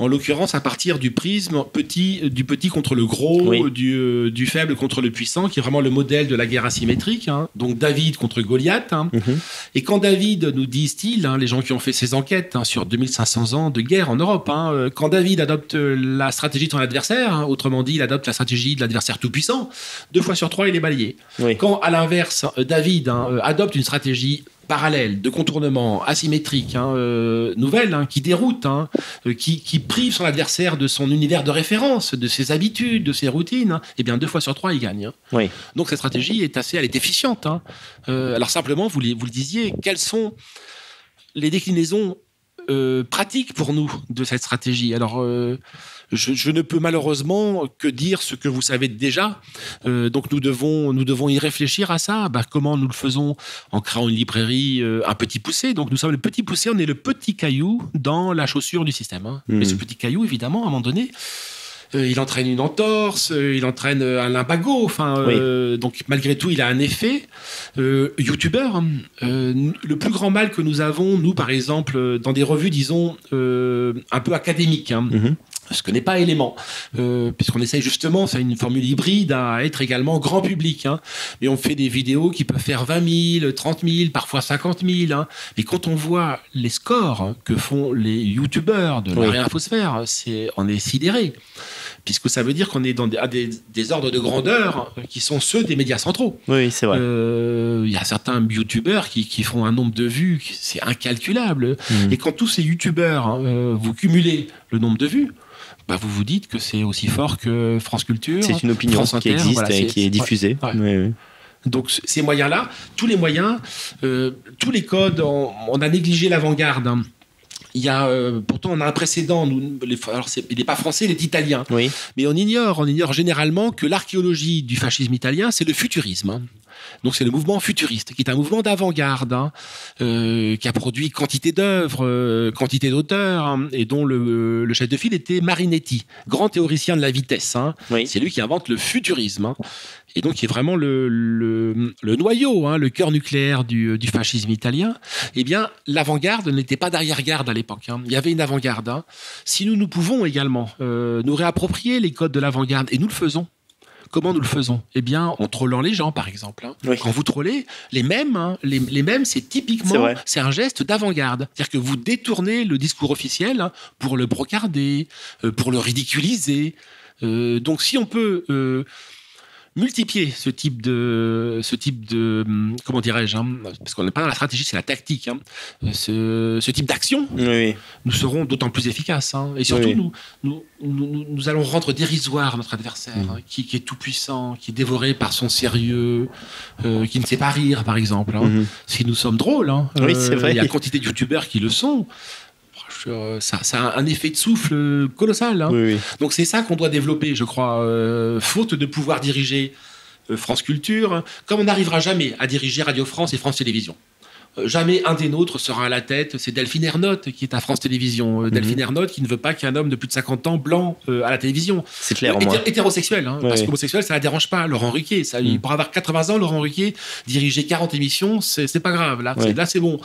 En l'occurrence, à partir du prisme du petit contre le gros, du faible contre le puissant, qui est vraiment le modèle de la guerre asymétrique. Donc David contre Goliath. Et quand David, nous disent-ils, les gens qui ont fait ces enquêtes sur 2500 ans de guerre en Europe, quand David adopte la stratégie de son adversaire, autrement dit, il adopte la stratégie de l'adversaire tout-puissant, 2 fois sur 3, il est balayé. Quand, à l'inverse, David adopte une stratégie parallèle, de contournement, asymétrique, nouvelle, qui déroute, qui prive son adversaire de son univers de référence, de ses habitudes, de ses routines, et bien 2 fois sur 3, il gagne. Donc cette stratégie elle est efficiente. Alors simplement, vous le disiez, quelles sont les déclinaisons pratiques pour nous de cette stratégie? Alors, je ne peux malheureusement que dire ce que vous savez déjà. Donc nous devons y réfléchir à ça. Comment nous le faisons? En créant une librairie, un petit poussé. Donc nous sommes le petit poussé, on est le petit caillou dans la chaussure du système. Et ce petit caillou, évidemment, à un moment donné, il entraîne une entorse, il entraîne un lumbago. Donc malgré tout, il a un effet. YouTubeur, le plus grand mal que nous avons, nous par exemple, dans des revues, disons, un peu académiques, ce que n'est pas Élément, puisqu'on essaye justement, c'est une formule hybride, à être également grand public. Mais on fait des vidéos qui peuvent faire 20 000, 30 000, parfois 50 000. Mais quand on voit les scores que font les youtubeurs de la réinfosphère, on est sidéré. Puisque ça veut dire qu'on est dans des ordres de grandeur qui sont ceux des médias centraux. Oui, c'est vrai. Il y a certains youtubeurs qui font un nombre de vues, c'est incalculable. Et quand tous ces youtubeurs, vous cumulez le nombre de vues, vous vous dites que c'est aussi fort que France Culture. C'est une opinion qui existe et qui est diffusée. Ouais. Oui. Donc ces moyens-là, tous les moyens, tous les codes, on a négligé l'avant-garde. Il y a, pourtant, on a un précédent. Alors, il n'est pas français, il est italien. Oui. Mais on ignore généralement que l'archéologie du fascisme italien, c'est le futurisme. Donc, c'est le mouvement futuriste, qui est un mouvement d'avant-garde, qui a produit quantité d'œuvres, quantité d'auteurs, et dont le chef de file était Marinetti, grand théoricien de la vitesse. Oui. C'est lui qui invente le futurisme. Et donc, qui est vraiment le noyau, le cœur nucléaire du fascisme italien. Eh bien, l'avant-garde n'était pas d'arrière-garde à l'époque. Il y avait une avant-garde. Si nous pouvons également nous réapproprier les codes de l'avant-garde, et nous le faisons. Comment nous le faisons ? Eh bien, en trollant les gens, par exemple. Oui. Quand vous trollez, les mêmes, c'est typiquement, c'est un geste d'avant-garde. C'est-à-dire que vous détournez le discours officiel pour le brocarder, pour le ridiculiser. Donc, si on peut multiplier ce type de comment dirais-je, parce qu'on n'est pas dans la stratégie, c'est la tactique, ce type d'action, nous serons d'autant plus efficaces. Et surtout, nous allons rendre dérisoire notre adversaire, qui est tout puissant, qui est dévoré par son sérieux, qui ne sait pas rire, par exemple. Si nous sommes drôles, c'est vrai. Il y a quantité de youtubeurs qui le sont. Ça a un effet de souffle colossal. Donc c'est ça qu'on doit développer, je crois, faute de pouvoir diriger France Culture, comme on n'arrivera jamais à diriger Radio France et France Télévisions. Jamais un des nôtres sera à la tête. C'est Delphine Ernotte qui est à France Télévisions. Delphine Ernotte qui ne veut pas qu'un homme de plus de 50 ans, blanc, à la télévision. C'est clair, hétérosexuel. Parce qu'homosexuel, ça ne la dérange pas. Laurent Ruquier, il pourra avoir 80 ans, Laurent Ruquier, diriger 40 émissions, c'est pas grave. Là, c'est bon.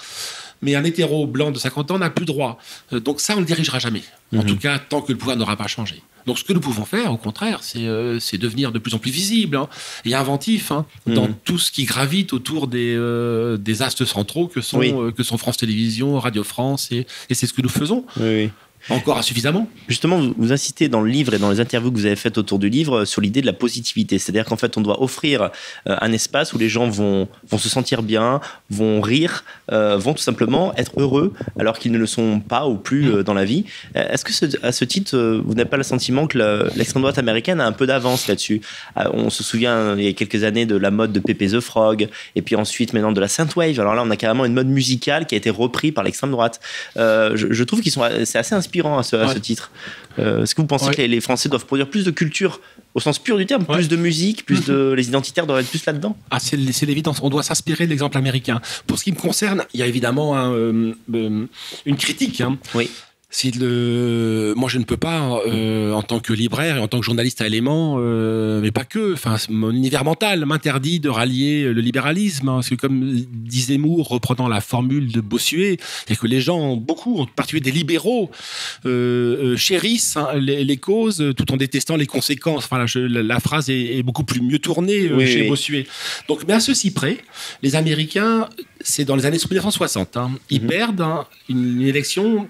Mais un hétéro blanc de 50 ans n'a plus droit. Donc ça, on ne le dirigera jamais. En tout cas, tant que le pouvoir n'aura pas changé. Donc ce que nous pouvons faire, au contraire, c'est devenir de plus en plus visible et inventif dans tout ce qui gravite autour des astres centraux que sont France Télévisions, Radio France, et c'est ce que nous faisons. Encore insuffisamment. Justement, vous insistez dans le livre et dans les interviews que vous avez faites autour du livre sur l'idée de la positivité. C'est-à-dire qu'en fait, on doit offrir un espace où les gens vont se sentir bien, vont rire, vont tout simplement être heureux alors qu'ils ne le sont pas ou plus dans la vie. Est-ce que à ce titre, vous n'avez pas le sentiment que l'extrême droite américaine a un peu d'avance là-dessus ? On se souvient il y a quelques années de la mode de Pepe the Frog et puis ensuite maintenant de la synthwave. Alors là, on a carrément une mode musicale qui a été reprise par l'extrême droite. Je trouve c'est assez inspirant à ce titre. Est-ce que vous pensez que les Français doivent produire plus de culture au sens pur du terme, plus de musique, les identitaires doivent être plus là-dedans ? C'est l'évidence. On doit s'inspirer de l'exemple américain. Pour ce qui me concerne, il y a évidemment une critique. Moi, je ne peux pas, en tant que libraire et en tant que journaliste à Éléments, mais pas que, mon univers mental m'interdit de rallier le libéralisme, parce que comme dit Zemmour, reprenant la formule de Bossuet, c'est que les gens, beaucoup, en particulier des libéraux, chérissent les causes tout en détestant les conséquences. La phrase est beaucoup plus mieux tournée chez Bossuet. Donc, mais à ceci près, les Américains, c'est dans les années 1960, ils perdent une élection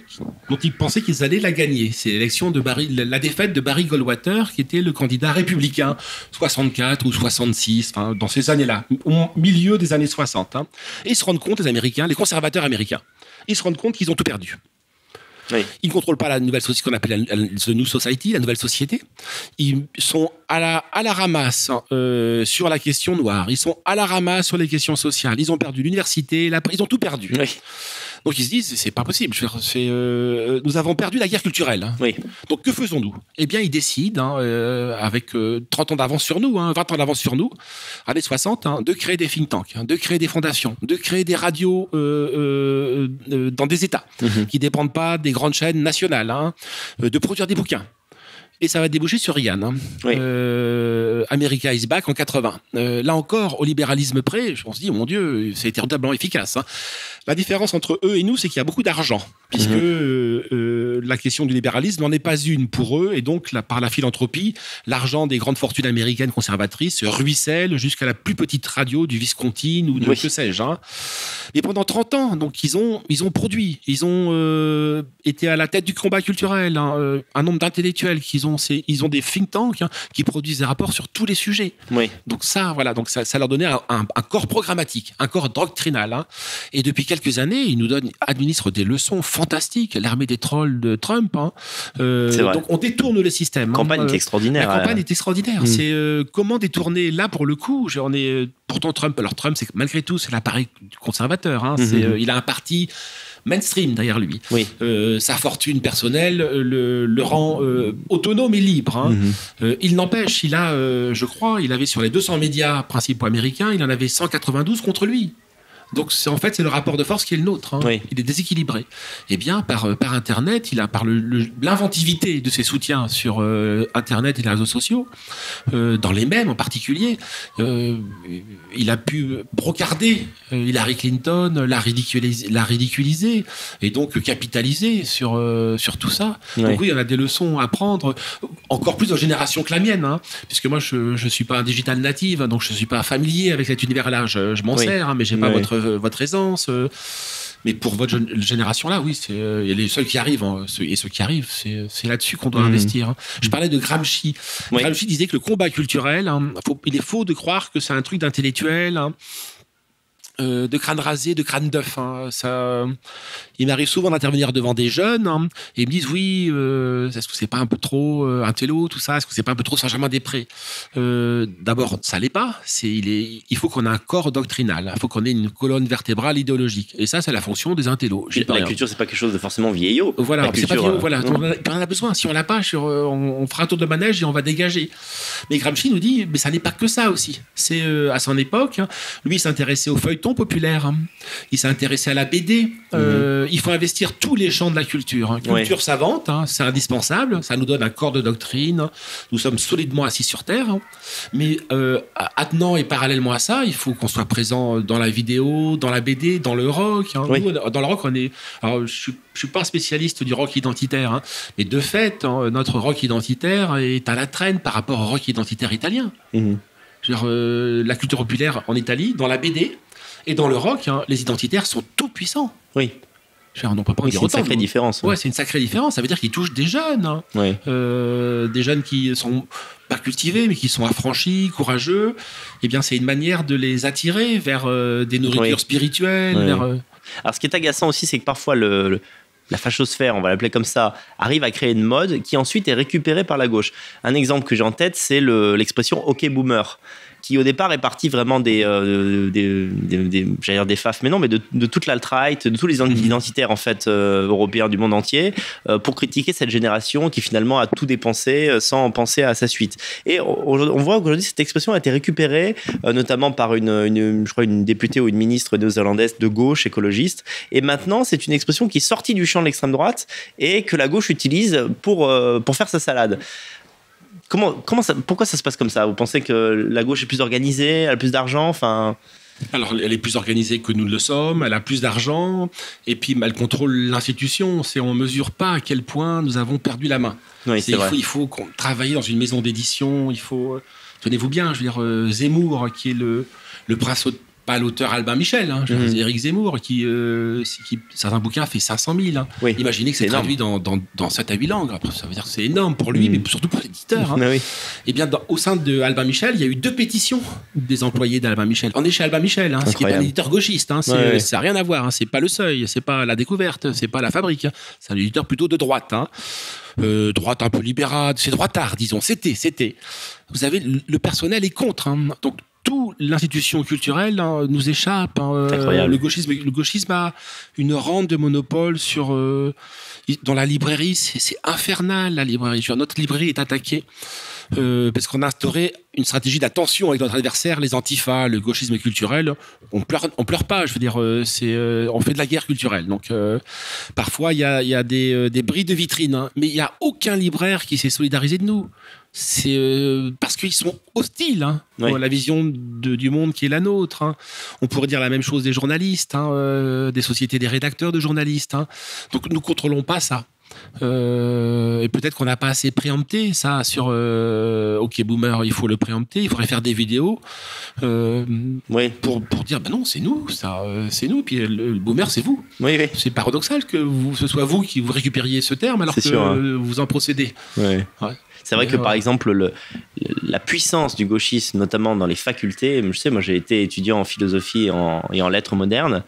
dont ils pensaient qu'ils allaient la gagner. C'est la défaite de Barry Goldwater, qui était le candidat républicain, 64 ou 66, dans ces années-là, au milieu des années 60. Et ils se rendent compte, les Américains, les conservateurs américains, ils se rendent compte qu'ils ont tout perdu. Ils ne contrôlent pas la nouvelle société qu'on appelle the New Society, la nouvelle société. Ils sont à la ramasse sur la question noire. Ils sont à la ramasse sur les questions sociales. Ils ont perdu l'université, ils ont tout perdu. Donc ils se disent, c'est pas possible. Nous avons perdu la guerre culturelle. Donc que faisons-nous ? Eh bien, ils décident, avec 30 ans d'avance sur nous, 20 ans d'avance sur nous, années 60, de créer des think tanks, de créer des fondations, de créer des radios dans des États qui ne dépendent pas des grandes chaînes nationales, de produire des bouquins. Et ça va déboucher sur Reagan. Hein. Oui. America is back en 80. Là encore, au libéralisme près, on se dit, mon Dieu, c'est terriblement efficace. Hein. La différence entre eux et nous, c'est qu'il y a beaucoup d'argent, puisque la question du libéralisme n'en est pas une pour eux, et donc par la philanthropie, l'argent des grandes fortunes américaines conservatrices ruisselle jusqu'à la plus petite radio du Wisconsin ou de que sais-je. Hein. Et pendant 30 ans, donc ils ont produit, ils ont été à la tête du combat culturel, hein, un nombre d'intellectuels ils ont des think tanks hein, qui produisent des rapports sur tous les sujets. Oui. Donc ça, voilà, donc ça leur donnait un corps programmatique, un corps doctrinal. Hein. Et depuis quelques années, ils nous administrent des leçons fantastiques. L'armée des trolls de Trump. Hein. Donc on détourne le système. La campagne est extraordinaire. La campagne est extraordinaire. C'est comment détourner là pour le coup. Pourtant Trump. Alors Trump, c'est malgré tout, c'est l'appareil conservateur. Hein. Il a un parti mainstream derrière lui. Oui. Sa fortune personnelle le rend autonome et libre. Hein. Il n'empêche, il avait sur les 200 médias principaux américains, il en avait 192 contre lui. Donc c'est le rapport de force qui est le nôtre. Hein. Oui. Il est déséquilibré. Eh bien, par Internet, par l'inventivité de ses soutiens sur Internet et les réseaux sociaux, dans les mèmes en particulier, il a pu brocarder Hillary Clinton, la ridiculiser et donc capitaliser sur tout ça. Oui. Donc oui, il y en a des leçons à prendre, encore plus aux générations que la mienne, hein, puisque moi je suis pas un digital native, donc je suis pas familier avec cet univers-là. Je m'en sers, hein, mais j'ai pas votre aisance. Mais pour votre génération-là, oui, c'est les seuls qui arrivent. Hein, et ceux qui arrivent, c'est là-dessus qu'on doit investir. Hein. Je parlais de Gramsci. Oui. Gramsci disait que le combat culturel, hein, il est faux de croire que c'est un truc d'intellectuel. Hein, de crâne rasé, de crâne d'œuf. Hein. Il m'arrive souvent d'intervenir devant des jeunes hein, et ils me disent oui, est-ce que c'est pas un peu trop un télo, tout ça, est-ce que c'est pas un peu trop Saint-Germain-des-Prés D'abord, ça l'est pas. Il faut qu'on ait un corps doctrinal, il faut qu'on ait une colonne vertébrale idéologique. Et ça, c'est la fonction des intellos. La culture, c'est pas quelque chose de forcément vieillot. Voilà, la culture, c'est pas vieillot, voilà. On en a besoin. Si on l'a pas, on fera un tour de manège et on va dégager. Mais Gramsci nous dit, mais ça n'est pas que ça aussi. C'est à son époque, hein, lui, il s'intéressait aux feuilletons populaire. Hein. Il s'est intéressé à la BD. Il faut investir tous les champs de la culture. Hein. Culture savante, hein, c'est indispensable. Ça nous donne un corps de doctrine. Nous sommes solidement assis sur Terre. Hein. Mais attenant et parallèlement à ça, il faut qu'on soit présent dans la vidéo, dans la BD, dans le rock. Hein. Oui. Nous, dans le rock, on est... Alors, je suis pas un spécialiste du rock identitaire, hein, mais de fait, hein, notre rock identitaire est à la traîne par rapport au rock identitaire italien. La culture populaire en Italie, dans la BD, et dans le rock, hein, les identitaires sont tout puissants. Oui. On peut pas en dire autant. C'est une sacrée différence. Ouais, c'est une sacrée différence. Ça veut dire qu'ils touchent des jeunes. Hein. Oui. Des jeunes qui sont pas cultivés, mais qui sont affranchis, courageux. Eh bien, c'est une manière de les attirer vers des nourritures spirituelles. Oui. Alors, ce qui est agaçant aussi, c'est que parfois la fachosphère, on va l'appeler comme ça, arrive à créer une mode qui ensuite est récupérée par la gauche. Un exemple que j'ai en tête, c'est l'expression « OK boomer », qui au départ est parti vraiment des faf, mais non, mais de toute l'alt-right, de tous les identitaires en fait européens du monde entier, pour critiquer cette génération qui finalement a tout dépensé sans penser à sa suite. Et on voit qu'aujourd'hui cette expression a été récupérée, notamment par je crois une députée ou une ministre néo-zélandaise de gauche écologiste. Et maintenant, c'est une expression qui est sortie du champ de l'extrême droite et que la gauche utilise pour faire sa salade. Pourquoi ça se passe comme ça ? Vous pensez que la gauche est plus organisée, elle a plus d'argent, enfin... Alors, elle est plus organisée que nous le sommes, elle a plus d'argent, et puis elle contrôle l'institution. On ne mesure pas à quel point nous avons perdu la main. Oui, il faut travailler dans une maison d'édition, tenez-vous bien, je veux dire, Zemmour, qui est le principal... Pas l'auteur Albin Michel, hein, Éric Zemmour, qui certains bouquins fait 500 000. Hein. Oui, imaginez que c'est traduit dans 7 à 8 langues. Après, ça veut dire que c'est énorme pour lui, mais surtout pour l'éditeur. Hein. Oui. Et bien, au sein de Albin Michel, il y a eu 2 pétitions des employés d'Albin Michel. On est chez Albin Michel, hein, ce qui n'est pas un éditeur gauchiste. Hein, ça n'a rien à voir. Hein, c'est pas le Seuil, c'est pas la Découverte, c'est pas la Fabrique. Hein, c'est un éditeur plutôt de droite. Hein. Droite un peu libérale, c'est droitard, disons. C'était. Vous avez le personnel est contre. Hein, donc toute l'institution culturelle hein, nous échappe. Hein, le gauchisme a une rente de monopole dans la librairie. C'est infernal, la librairie. Notre librairie est attaquée parce qu'on a instauré une stratégie d'attention avec notre adversaire, les antifas, le gauchisme culturel. On pleure pas, je veux dire, on fait de la guerre culturelle. Donc, parfois, il y a des bris de vitrine, hein, mais il n'y a aucun libraire qui s'est solidarisé de nous. C'est parce qu'ils sont hostiles à la vision du monde qui est la nôtre. Hein. On pourrait dire la même chose des journalistes, des sociétés des rédacteurs de journalistes. Hein. Donc, nous ne contrôlons pas ça. Et peut-être qu'on n'a pas assez préempté ça sur OK Boomer, il faut le préempter, il faudrait faire des vidéos pour dire non, c'est nous, ça, c'est nous, puis le Boomer, c'est vous. C'est paradoxal que ce soit vous qui vous récupériez ce terme alors que vous en procédez. C'est vrai que par exemple la puissance du gauchisme, notamment dans les facultés, je sais, moi j'ai été étudiant en philosophie et en lettres modernes.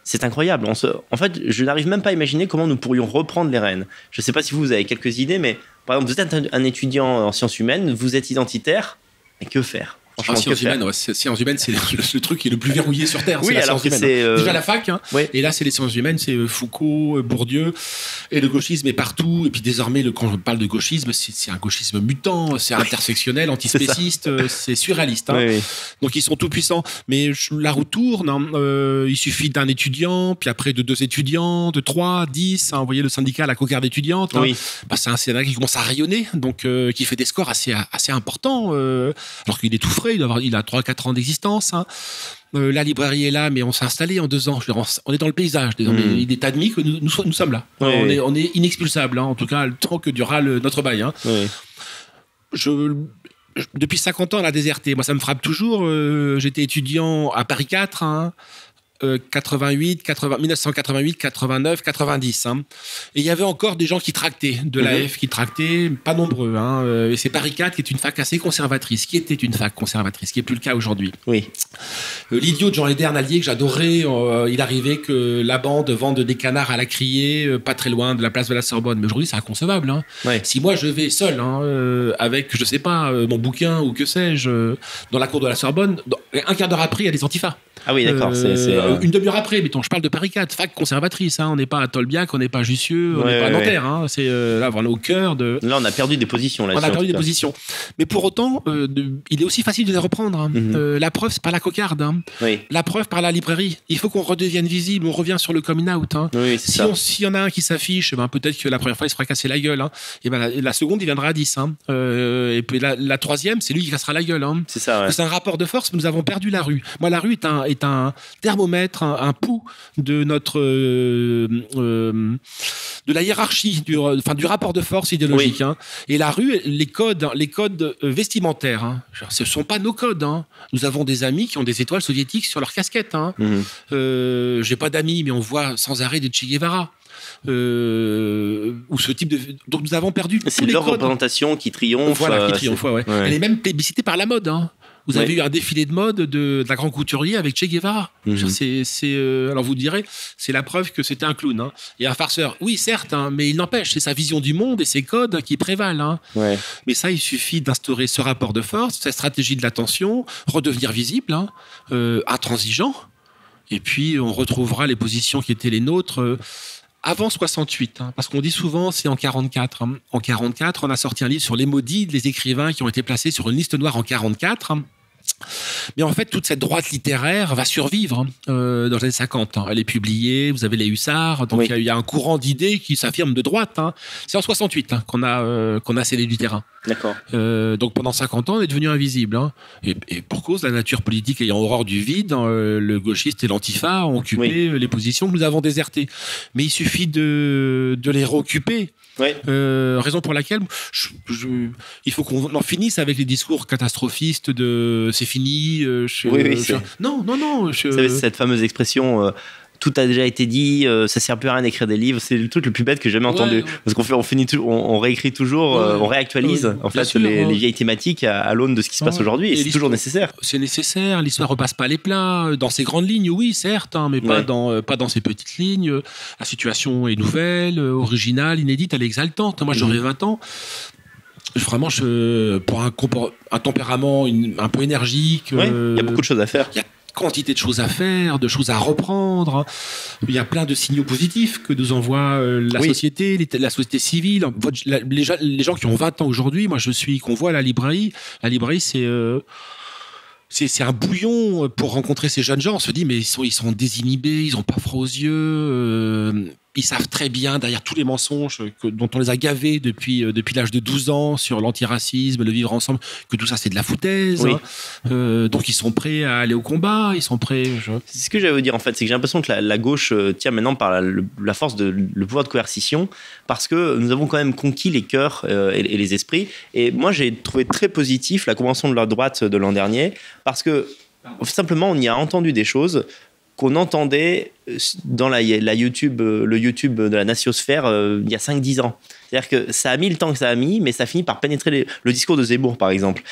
C'est incroyable. En fait, je n'arrive même pas à imaginer comment nous pourrions reprendre les rênes. Je ne sais pas si vous avez quelques idées, mais par exemple, vous êtes un étudiant en sciences humaines, vous êtes identitaire, mais que faire ? Sciences humaines, c'est le truc qui est le plus verrouillé sur Terre. Oui, alors que c'est déjà la fac, et là c'est les sciences humaines, c'est Foucault, Bourdieu, et le gauchisme est partout. Et puis désormais, quand on parle de gauchisme, c'est un gauchisme mutant, c'est intersectionnel, antispéciste, c'est surréaliste. Donc ils sont tout puissants. Mais la roue tourne. Il suffit d'un étudiant, puis après de 2 étudiants, de 3, 10. Vous voyez le syndicat, la cocarde étudiante. C'est un CNA qui commence à rayonner, donc qui fait des scores assez importants, alors qu'il est tout frais. Il a 3-4 ans d'existence. La librairie est là, mais on s'est installé en 2 ans. On est dans le paysage. Il est admis que nous sommes là. On est inexpulsable, en tout cas, le temps que durera notre bail. Depuis 50 ans, on a déserté. Moi, ça me frappe toujours. J'étais étudiant à Paris 4. 1988, 89, 90. Et il y avait encore des gens qui tractaient, de l'AF qui tractaient, pas nombreux. Et c'est Paris 4 qui est une fac assez conservatrice, qui était une fac conservatrice, qui n'est plus le cas aujourd'hui. L'idiot de Jean Léderne-Allier, que j'adorais, il arrivait que la bande vende des canards à la criée, pas très loin de la place de la Sorbonne. Mais aujourd'hui, c'est inconcevable. Si moi, je vais seul, avec, je sais pas, mon bouquin ou que sais-je, dans la cour de la Sorbonne, un quart d'heure après, il y a des antifas. Ah oui, d'accord. Une demi-heure après, mettons, je parle de Paris 4, fac conservatrice. On n'est pas à Tolbiac, on n'est pas à Jussieu, on n'est pas à Nanterre. C'est là, on est au cœur de. Là, on a perdu des positions. On a perdu des positions. Mais pour autant, il est aussi facile de les reprendre. La preuve, c'est par la cocarde. La preuve, par la librairie. Il faut qu'on redevienne visible. On revient sur le coming out. S'il y en a un qui s'affiche, peut-être que la première fois, il se fera casser la gueule. Et la seconde, il viendra à 10. Et puis la troisième, c'est lui qui cassera la gueule. C'est ça. C'est un rapport de force. Nous avons perdu la rue. Moi, la rue est un thermomètre, un pouls de notre de la hiérarchie, du rapport de force idéologique. Et la rue, les codes vestimentaires, ce ne sont pas nos codes. Nous avons des amis qui ont des étoiles soviétiques sur leur casquette. J'ai pas d'amis, mais on voit sans arrêt des Che Guevara. Ou ce type de. Donc nous avons perdu. C'est leur représentation qui triomphe. Voilà, qui triomphe. Elle est même plébiscitée par la mode. Vous avez eu un défilé de mode d'un grand couturier avec Che Guevara. Alors vous direz, c'est la preuve que c'était un clown et un farceur. Oui, certes, mais il n'empêche, c'est sa vision du monde et ses codes qui prévalent. Mais ça, il suffit d'instaurer ce rapport de force, cette stratégie de l'attention, redevenir visible, intransigeant, et puis on retrouvera les positions qui étaient les nôtres. Avant 68, parce qu'on dit souvent c'est en 44. En 44, on a sorti un livre sur les maudits, les écrivains qui ont été placés sur une liste noire en 44. Mais en fait, toute cette droite littéraire va survivre dans les années 50. Elle est publiée, vous avez les hussards, donc il y a un courant d'idées qui s'affirme de droite. C'est en 68 qu'on a scellé du terrain. D'accord. Donc pendant 50 ans, on est devenu invisible. Et pour cause, la nature politique ayant horreur du vide, le gauchiste et l'antifa ont occupé les positions que nous avons désertées. Mais il suffit de les réoccuper. Raison pour laquelle il faut qu'on en finisse avec les discours catastrophistes de c'est fini. Non. Vous savez, cette fameuse expression tout a déjà été dit, ça sert plus à rien d'écrire des livres. C'est le truc le plus bête que j'ai jamais entendu. Parce on réécrit toujours, on réactualise en fait les vieilles thématiques à l'aune de ce qui se passe aujourd'hui. Et c'est toujours nécessaire. C'est nécessaire. L'histoire repasse pas les plats. Dans ses grandes lignes, oui, certes, mais pas dans ses petites lignes. La situation est nouvelle, originale, inédite, elle est exaltante. Moi, j'aurais 20 ans. Vraiment, pour un tempérament un peu énergique. Il y a beaucoup de choses à faire. quantité de choses à faire, de choses à reprendre. Il y a plein de signaux positifs que nous envoie la société, la société civile. Les gens qui ont 20 ans aujourd'hui, moi je suis convoi à la librairie. La librairie, c'est un bouillon pour rencontrer ces jeunes gens. On se dit, mais ils sont désinhibés, ils n'ont pas froid aux yeux. Ils savent très bien, derrière tous les mensonges dont on les a gavés depuis l'âge de 12 ans sur l'antiracisme, le vivre ensemble, que tout ça, c'est de la foutaise. Oui. Donc, ils sont prêts à aller au combat. Ils sont prêts... C'est ce que j'allais vous dire, en fait. C'est que j'ai l'impression que la gauche tient maintenant par la force le pouvoir de coercition, parce que nous avons quand même conquis les cœurs et les esprits. Et moi, j'ai trouvé très positif la convention de la droite de l'an dernier, parce que simplement, on y a entendu des choses qu'on entendait dans le YouTube de la Natiosphère il y a 5-10 ans. C'est-à-dire que ça a mis le temps que ça a mis, mais ça finit par pénétrer le discours de Zemmour, par exemple.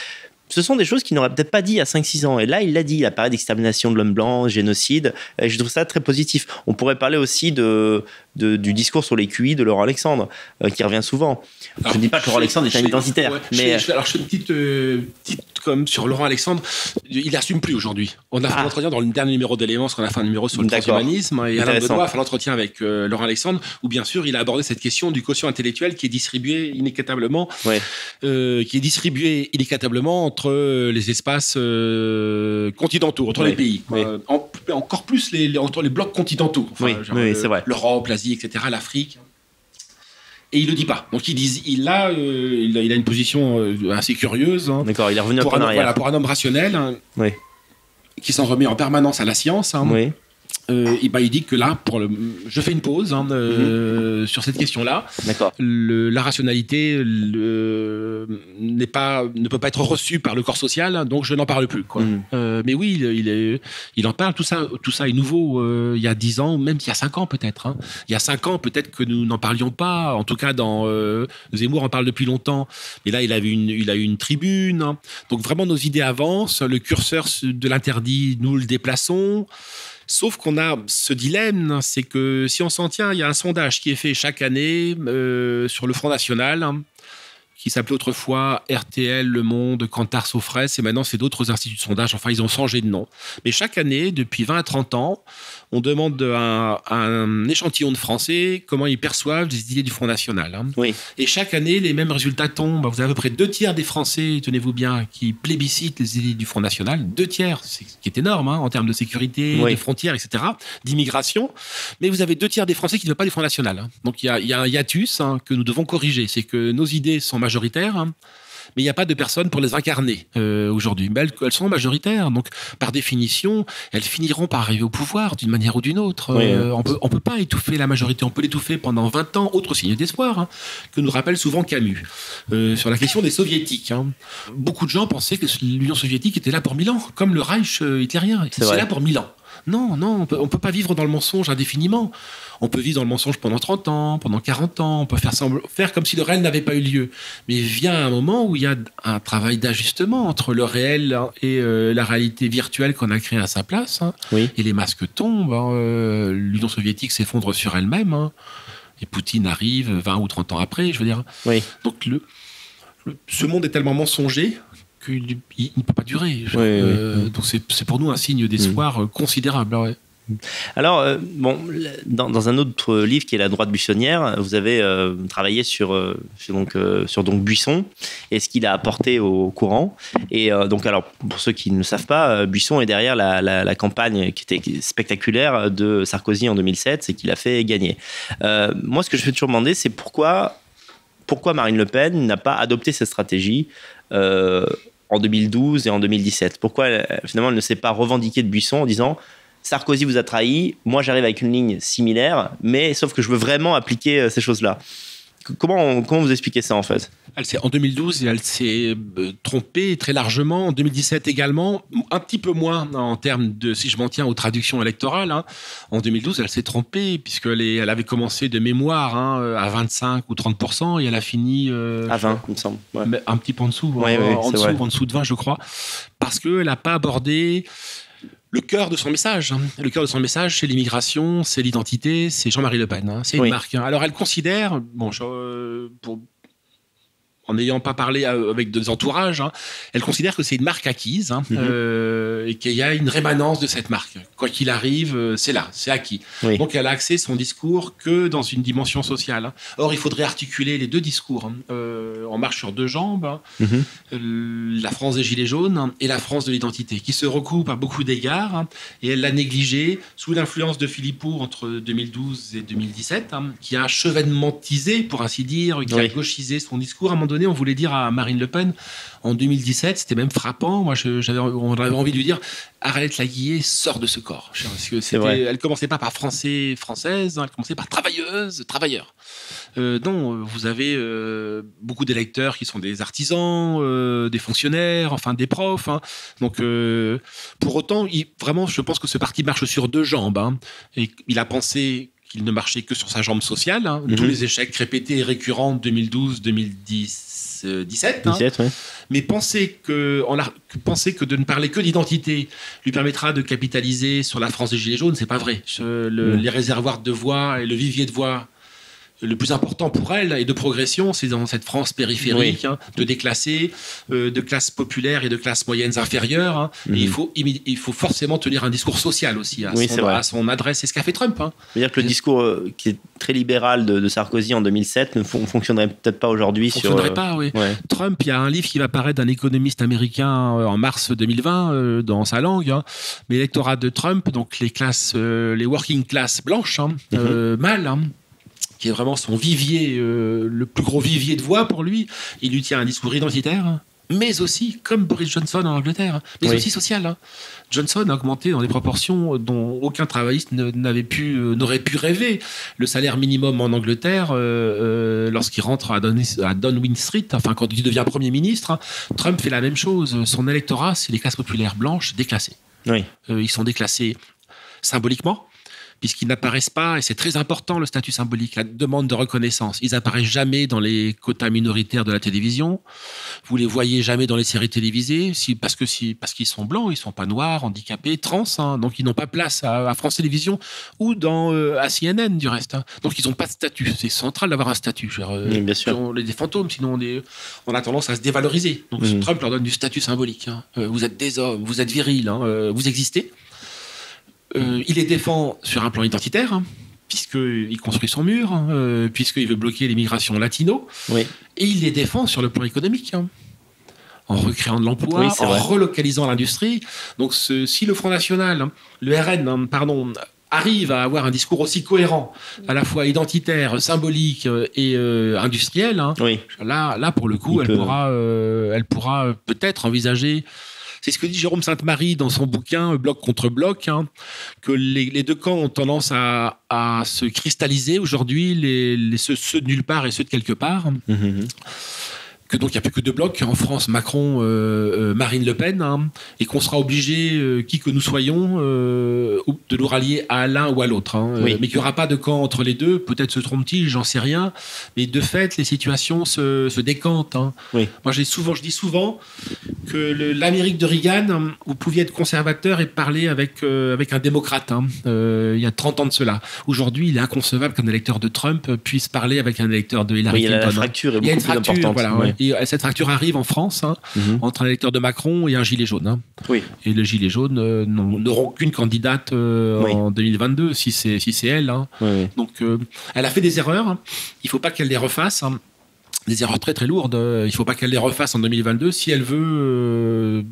Ce sont des choses qu'il n'aurait peut-être pas dit il y a 5-6 ans. Et là, il l'a dit, il a parlé d'extermination de l'homme blanc, génocide. Et je trouve ça très positif. On pourrait parler aussi du discours sur les QI de Laurent Alexandre, qui revient souvent. Alors, je ne dis pas que Laurent Alexandre est un identitaire. Ouais, mais... je fais une petite comme sur Laurent Alexandre. Il n'assume plus aujourd'hui. On a fait l'entretien dans le dernier numéro d'Éléments, parce qu'on a fait un numéro sur le transhumanisme. Et Alain Benoît a fait l'entretien avec Laurent Alexandre, où bien sûr, il a abordé cette question du quotient intellectuel qui est distribué inéquitablement, entre les espaces continentaux, entre les pays. Encore plus entre les blocs continentaux. Enfin, c'est vrai. L'Europe, l'Asie, etc., l'Afrique. Et il le dit pas. Donc il a une position assez curieuse. Hein, d'accord, il est revenu un peu en arrière. Voilà, pour un homme rationnel qui s'en remet en permanence à la science. Hein, il dit que là, je fais une pause sur cette question-là. D'accord. La rationalité ne peut pas être reçue par le corps social, donc je n'en parle plus. Quoi. Mais oui, il en parle. Tout ça est nouveau. Il y a 10 ans, même il y a 5 ans peut-être. Hein. Il y a 5 ans, peut-être que nous n'en parlions pas. En tout cas, Zemmour en parle depuis longtemps. Mais là, il a eu une tribune. Hein. Donc vraiment, nos idées avancent. Le curseur de l'interdit, nous le déplaçons. Sauf qu'on a ce dilemme, c'est que si on s'en tient, il y a un sondage qui est fait chaque année sur le Front National, qui s'appelait autrefois RTL, Le Monde, Kantar, Sofres, et maintenant c'est d'autres instituts de sondage, enfin ils ont changé de nom. Mais chaque année, depuis 20 à 30 ans, on demande à un échantillon de Français comment ils perçoivent les idées du Front National. Hein. Oui. Et chaque année, les mêmes résultats tombent. Vous avez à peu près 2/3 des Français, tenez-vous bien, qui plébiscitent les idées du Front National. 2/3, ce qui est énorme en termes de sécurité, de frontières, etc., d'immigration. Mais vous avez 2/3 des Français qui ne veulent pas du Front National. Hein. Donc il y a un hiatus que nous devons corriger. C'est que nos idées sont majoritaires, mais il n'y a pas de personnes pour les incarner aujourd'hui. Mais elles sont majoritaires, donc par définition, elles finiront par arriver au pouvoir d'une manière ou d'une autre. On peut pas étouffer la majorité, on peut l'étouffer pendant 20 ans, autre signe d'espoir, que nous rappelle souvent Camus, sur la question des soviétiques. Hein. Beaucoup de gens pensaient que l'Union soviétique était là pour 1000 ans, comme le Reich hitlérien, c'est là pour 1000 ans. Non, on peut pas vivre dans le mensonge indéfiniment. On peut vivre dans le mensonge pendant 30 ans, pendant 40 ans, on peut faire comme si le réel n'avait pas eu lieu. Mais vient un moment où il y a un travail d'ajustement entre le réel et la réalité virtuelle qu'on a créée à sa place. Hein, et les masques tombent. Hein, l'Union soviétique s'effondre sur elle-même. Hein, et Poutine arrive 20 ou 30 ans après, je veux dire. Donc ce monde est tellement mensonger qu'il ne peut pas durer. Donc c'est pour nous un signe d'espoir considérable. Ouais. Alors, dans un autre livre qui est La droite buissonnière, vous avez travaillé sur Buisson et ce qu'il a apporté au courant. Et donc, alors, pour ceux qui ne le savent pas, Buisson est derrière la campagne qui était spectaculaire de Sarkozy en 2007, c'est qu'il a fait gagner. Moi, ce que je fais toujours demander, c'est pourquoi Marine Le Pen n'a pas adopté cette stratégie en 2012 et en 2017. Pourquoi, finalement, elle ne s'est pas revendiquée de Buisson en disant « Sarkozy vous a trahi, moi j'arrive avec une ligne similaire, mais sauf que je veux vraiment appliquer ces choses-là ». Comment vous expliquez ça, en fait ? En 2012, elle s'est trompée très largement. En 2017 également, un petit peu moins en termes de, si je m'en tiens aux traductions électorales. Hein. En 2012, elle s'est trompée puisqu'elle avait commencé de mémoire à 25 ou 30% et elle a fini... à 20, il me semble. Ouais. Un petit peu en dessous, en dessous de 20, je crois. Parce qu'elle n'a pas abordé... le cœur de son message. Le cœur de son message, c'est l'immigration, c'est l'identité, c'est Jean-Marie Le Pen. C'est une marque. Alors, elle considère, en n'ayant pas parlé avec des entourages, elle considère que c'est une marque acquise et qu'il y a une rémanence de cette marque. Quoi qu'il arrive, c'est là, c'est acquis. Oui. Donc elle a axé son discours que dans une dimension sociale. Or, il faudrait articuler les deux discours. On marche sur deux jambes. La France des Gilets jaunes et la France de l'identité, qui se recoupent à beaucoup d'égards. Et elle l'a négligé sous l'influence de Philippot entre 2012 et 2017, qui a chevènementisé, pour ainsi dire, qui a gauchisé son discours. À un moment donné, on voulait dire à Marine Le Pen, en 2017, c'était même frappant. Moi, on avait envie de lui dire, Arlette Laguiller, sort de ce corps. Parce que elle commençait pas par français, française, elle commençait par travailleuse, travailleur. Donc, vous avez beaucoup d'électeurs qui sont des artisans, des fonctionnaires, enfin des profs. Donc, pour autant, vraiment, je pense que ce parti marche sur deux jambes. Et il a pensé qu'il ne marchait que sur sa jambe sociale. Tous les échecs répétés et récurrents 2012, 2017. Mais penser que de ne parler que d'identité lui permettra de capitaliser sur la France des Gilets jaunes, c'est pas vrai. Les réservoirs de voix et le vivier de voix le plus important pour elle et de progression, c'est dans cette France périphérique, de déclassés, de classes populaires et de classes moyennes inférieures. Et il faut forcément tenir un discours social aussi à son adresse. C'est ce qu'a fait Trump. C'est-à-dire que le discours qui est très libéral de Sarkozy en 2007 ne fonctionnerait peut-être pas aujourd'hui. Fonctionnerait pas, oui. Ouais. Trump, il y a un livre qui va paraître d'un économiste américain en mars 2020 dans sa langue. Mais l'électorat de Trump, donc les classes, les working class blanches, mâles, qui est vraiment son vivier, le plus gros vivier de voix pour lui. Il lui tient un discours identitaire, mais aussi, comme Boris Johnson en Angleterre, mais aussi social. Johnson a augmenté dans des proportions dont aucun travailliste n'aurait pu rêver. Le salaire minimum en Angleterre, lorsqu'il rentre à Downing Street, enfin quand il devient Premier ministre, Trump fait la même chose. Son électorat, c'est les classes populaires blanches déclassées. Ils sont déclassés symboliquement, puisqu'ils n'apparaissent pas, et c'est très important le statut symbolique, la demande de reconnaissance. Ils n'apparaissent jamais dans les quotas minoritaires de la télévision. Vous les voyez jamais dans les séries télévisées, parce qu'ils sont blancs, ils sont pas noirs, handicapés, trans, donc ils n'ont pas place à France Télévisions ou à CNN du reste. Donc ils n'ont pas de statut. C'est central d'avoir un statut. Bien sûr. On est des fantômes, sinon on a tendance à se dévaloriser. Donc Trump leur donne du statut symbolique. Vous êtes des hommes, vous êtes virils, vous existez. Il les défend sur un plan identitaire, puisqu'il construit son mur, puisqu'il veut bloquer l'immigration latino. Et il les défend sur le plan économique, en recréant de l'emploi, en relocalisant l'industrie. Donc si le Front National, le RN, arrive à avoir un discours aussi cohérent, à la fois identitaire, symbolique et industriel, là, pour le coup, elle pourra peut-être envisager... C'est ce que dit Jérôme Sainte-Marie dans son bouquin Bloc contre bloc, que les deux camps ont tendance à se cristalliser aujourd'hui, ceux de nulle part et ceux de quelque part. Que donc il n'y a plus que deux blocs en France, Macron, Marine Le Pen, et qu'on sera obligé, qui que nous soyons, de nous rallier à l'un ou à l'autre. Mais qu'il n'y aura pas de camp entre les deux. Peut-être se trompe-t-il, j'en sais rien. Mais de fait, les situations se décantent. Moi, je dis souvent que l'Amérique de Reagan, vous pouviez être conservateur et parler avec un démocrate. Il y a 30 ans de cela. Aujourd'hui, il est inconcevable qu'un électeur de Trump puisse parler avec un électeur de Hillary Clinton. La fracture est beaucoup plus importante. Voilà, Et cette fracture arrive en France entre un électeur de Macron et un gilet jaune. Et les gilets jaunes n'auront qu'une candidate en 2022 si c'est elle. Donc elle a fait des erreurs. Il ne faut pas qu'elle les refasse. Des erreurs très très lourdes. Il ne faut pas qu'elle les refasse en 2022 si elle veut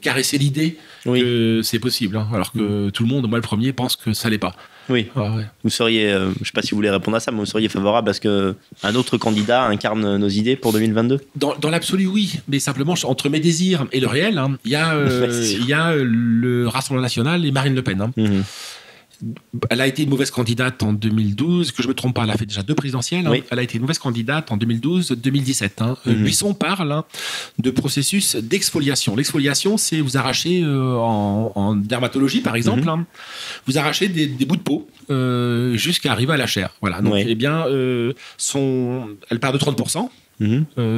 caresser l'idée que c'est possible. Alors que tout le monde, moi le premier, pense que ça l'est pas. Vous seriez, je ne sais pas si vous voulez répondre à ça, mais vous seriez favorable à ce qu'un autre candidat incarne nos idées pour 2022 ? Dans l'absolu, oui. Mais simplement, entre mes désirs et le réel, il y a le Rassemblement national et Marine Le Pen. Elle a été une mauvaise candidate en 2012, que je me trompe pas, elle a fait déjà 2 présidentielles. Elle a été une mauvaise candidate en 2012-2017. Buisson parle de processus d'exfoliation. L'exfoliation, c'est vous arracher en dermatologie, par exemple, vous arrachez des bouts de peau jusqu'à arriver à la chair. Voilà. Donc, elle part de 30%.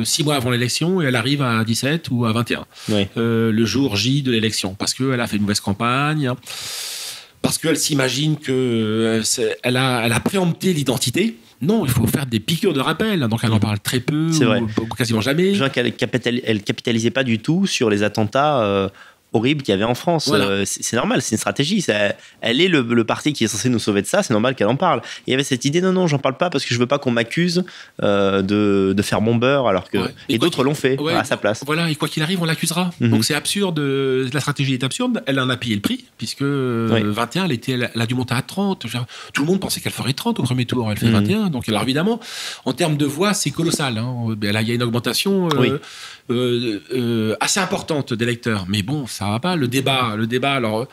6 mois avant l'élection et elle arrive à 17 ou à 21 le jour J de l'élection, parce qu'elle a fait une mauvaise campagne, parce qu'elle s'imagine qu'elle a préempté l'identité Non, il faut faire des piqûres de rappel. Donc elle en parle très peu, ou quasiment jamais. Je vois qu'elle capitalisait pas du tout sur les attentats horrible qu'il y avait en France. Voilà. C'est normal, c'est une stratégie. Elle est le parti qui est censé nous sauver de ça, c'est normal qu'elle en parle. Il y avait cette idée, non, j'en parle pas parce que je veux pas qu'on m'accuse de faire mon beurre, alors que... Et d'autres l'ont fait à sa place. Voilà, et quoi qu'il arrive, on l'accusera. Donc c'est absurde, la stratégie est absurde, elle en a payé le prix, puisque 21, elle a dû monter à 30. Tout le monde pensait qu'elle ferait 30 au premier tour, elle fait 21. Donc alors évidemment, en termes de voix, c'est colossal. Hein. Là, il y a une augmentation assez importante d'électeurs. Mais bon, ça va pas. Le débat, alors,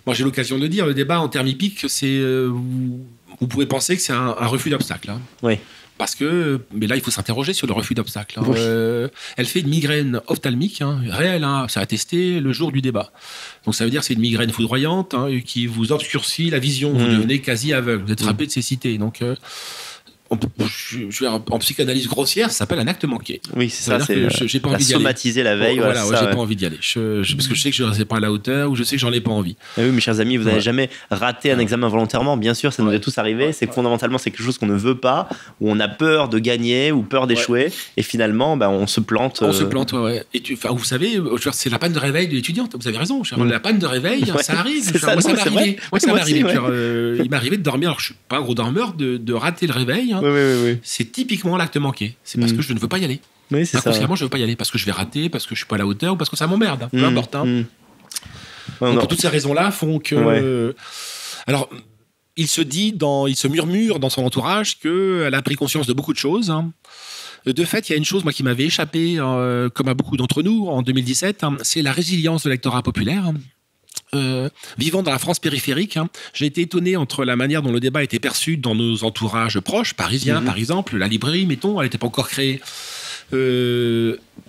moi j'ai l'occasion de dire, le débat en termes hippiques, c'est, vous pouvez penser que c'est un refus d'obstacle. Hein. Oui. Parce que, mais là, il faut s'interroger sur le refus d'obstacle. Hein. Oui. Elle fait une migraine ophtalmique, réelle, ça a testé le jour du débat. Donc ça veut dire que c'est une migraine foudroyante qui vous obscurcit la vision, vous devenez quasi aveugle, vous êtes frappé de cécité. Donc, en psychanalyse grossière, ça s'appelle un acte manqué. Oui, c'est ça. J'ai pas envie d'y aller. Somatiser la veille. Voilà, j'ai pas envie d'y aller. Parce que je sais que je ne serai pas à la hauteur ou je sais que j'en ai pas envie. Et oui, mes chers amis, vous n'avez jamais raté un examen volontairement. Bien sûr, ça nous est tous arrivé. C'est que fondamentalement, c'est quelque chose qu'on ne veut pas, où on a peur de gagner ou peur d'échouer. Et finalement, on se plante. On se plante, ouais. Et vous savez, c'est la panne de réveil de l'étudiante. Vous avez raison. La panne de réveil, ça arrive. Moi, ça m'est arrivé. Il m'est arrivé de dormir. Alors, je suis pas un gros dormeur, de rater le réveil. Oui. C'est typiquement l'acte manqué. C'est parce que je ne veux pas y aller. Oui, c'est ça. Inconsciemment, je ne veux pas y aller parce que je vais rater, parce que je ne suis pas à la hauteur ou parce que ça m'emmerde. Peu importe. Donc, toutes ces raisons-là font que. Alors, il se murmure dans son entourage qu'elle a pris conscience de beaucoup de choses. De fait, il y a une chose qui m'avait échappé, comme à beaucoup d'entre nous, en 2017, c'est la résilience de l'électorat populaire. Vivant dans la France périphérique, j'ai été étonné entre la manière dont le débat était perçu dans nos entourages proches, parisiens par exemple, la librairie, mettons, elle n'était pas encore créée,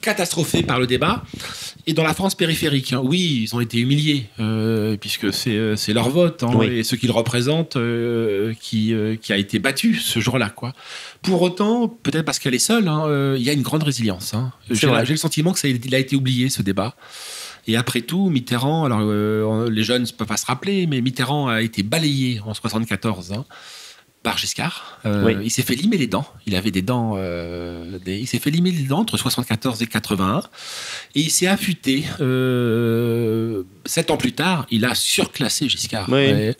catastrophés par le débat, et dans la France périphérique, oui, ils ont été humiliés, puisque c'est leur vote, et ce qu'ils représentent qui a été battu ce jour-là, quoi. Pour autant, peut-être parce qu'elle est seule, il y a une grande résilience. J'ai le sentiment que il a été oublié, ce débat. Et après tout, Mitterrand, alors les jeunes ne peuvent pas se rappeler, mais Mitterrand a été balayé en 1974 par Giscard. Il s'est fait limer les dents. Il avait des dents. Il s'est fait limer les dents entre 1974 et 81. Et il s'est affûté. 7 ans plus tard, il a surclassé Giscard. Oui.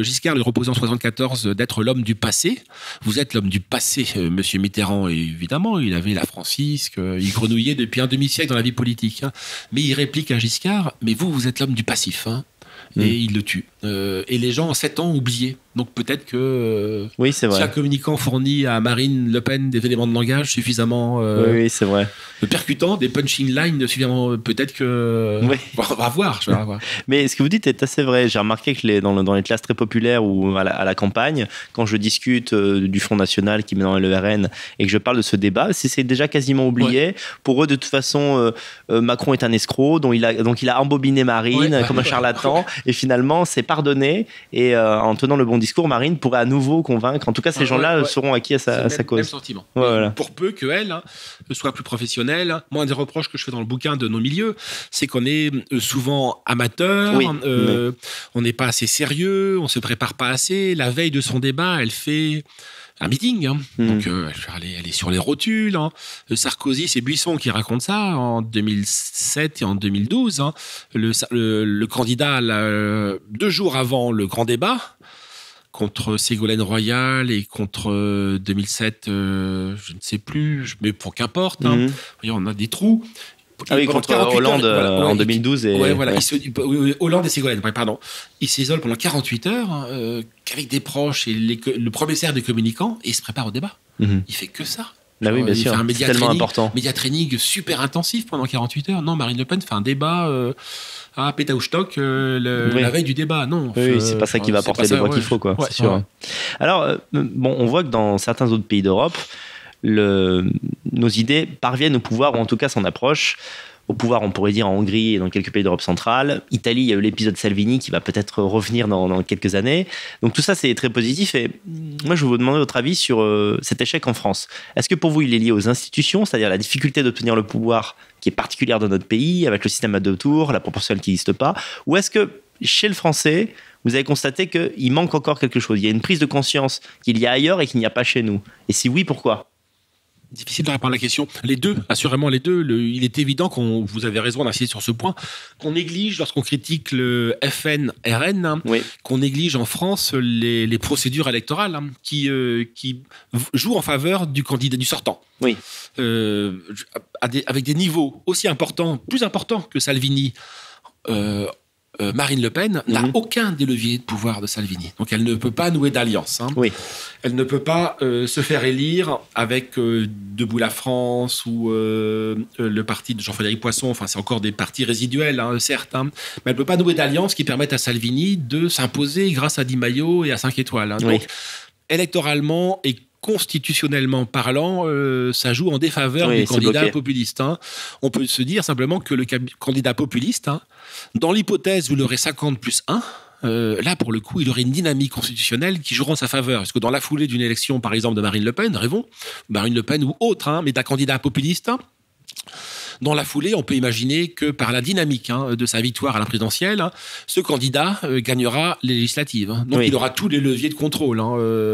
Giscard lui reposait en 1974 d'être l'homme du passé. Vous êtes l'homme du passé, monsieur Mitterrand. Et évidemment, il avait la francisque. Il grenouillait depuis un demi-siècle dans la vie politique. Mais il réplique à Giscard, mais vous êtes l'homme du passif. Et il le tue. Et les gens, en 7 ans, ont oublié. Donc peut-être que si un communicant fournit à Marine Le Pen des éléments de langage suffisamment c'est vrai. percutants, des punching lines suffisamment, peut-être que on va voir. Mais ce que vous dites est assez vrai. J'ai remarqué que dans les classes très populaires ou à la campagne, quand je discute du Front National qui met dans le RN et que je parle de ce débat, c'est déjà quasiment oublié. Pour eux, de toute façon, Macron est un escroc, donc il a embobiné Marine comme un charlatan, et finalement c'est pardonné, et en tenant le bon discours, Marine pourrait à nouveau convaincre. En tout cas, ces gens-là seront acquis à sa cause. Même sentiment. Voilà. Pour peu qu'elle soit plus professionnelle. Moi, un des reproches que je fais dans le bouquin de nos milieux, c'est qu'on est souvent amateur, on n'est pas assez sérieux, on se prépare pas assez. La veille de son débat, elle fait un meeting. Donc, elle est sur les rotules. Sarkozy, c'est Buisson qui raconte ça en 2007 et en 2012. Le candidat, 2 jours avant le grand débat, contre Ségolène Royal et contre 2007, je ne sais plus, mais pour qu'importe. On a des trous. Contre Hollande en 2012. Hollande et Ségolène, pardon. Il s'isole pendant 48 heures qu'avec des proches et le premier cercle des communicants, et il se prépare au débat. Il fait que ça. Oui, bien sûr. C'est tellement important. Média training super intensif pendant 48 heures. Non, Marine Le Pen fait un débat à Pétaouchtok la veille du débat. Non. Oui, c'est pas ça qui va apporter les voix qu'il faut, quoi. C'est sûr. Alors, on voit que dans certains autres pays d'Europe, nos idées parviennent au pouvoir, ou en tout cas s'en approchent. Au pouvoir, on pourrait dire en Hongrie et dans quelques pays d'Europe centrale. Italie, il y a eu l'épisode Salvini qui va peut-être revenir dans quelques années. Donc tout ça, c'est très positif. Et moi, je vais vous demander votre avis sur cet échec en France. Est-ce que pour vous, il est lié aux institutions, c'est-à-dire la difficulté d'obtenir le pouvoir qui est particulière dans notre pays, avec le système à 2 tours, la proportionnelle qui n'existe pas, ou est-ce que chez le Français, vous avez constaté qu'il manque encore quelque chose. Il y a une prise de conscience qu'il y a ailleurs et qu'il n'y a pas chez nous. Et si oui, pourquoi ? Difficile de répondre à la question. Les deux, assurément les deux. Il est évident vous avez raison d'insister sur ce point, qu'on néglige lorsqu'on critique le FN-RN, qu'on néglige en France les procédures électorales qui jouent en faveur du candidat, du sortant. Oui. Avec des niveaux aussi importants, plus importants que Salvini. Marine Le Pen n'a aucun des leviers de pouvoir de Salvini. Donc elle ne peut pas nouer d'alliance. Oui. Elle ne peut pas se faire élire avec Debout la France ou le parti de Jean-Frédéric Poisson. Enfin, c'est encore des partis résiduels, certes. Mais elle ne peut pas nouer d'alliance qui permette à Salvini de s'imposer grâce à Di Maio et à 5 étoiles. Oui. Donc, électoralement et constitutionnellement parlant, ça joue en défaveur du candidat populiste. On peut se dire simplement que le candidat populiste, dans l'hypothèse où il aurait 50 plus 1, là, pour le coup, il aurait une dynamique constitutionnelle qui jouera en sa faveur. Parce que dans la foulée d'une élection, par exemple, de Marine Le Pen, Marine Le Pen ou autre, mais d'un candidat populiste, dans la foulée, on peut imaginer que par la dynamique de sa victoire à la présidentielle, ce candidat gagnera les législatives. Donc il aura tous les leviers de contrôle.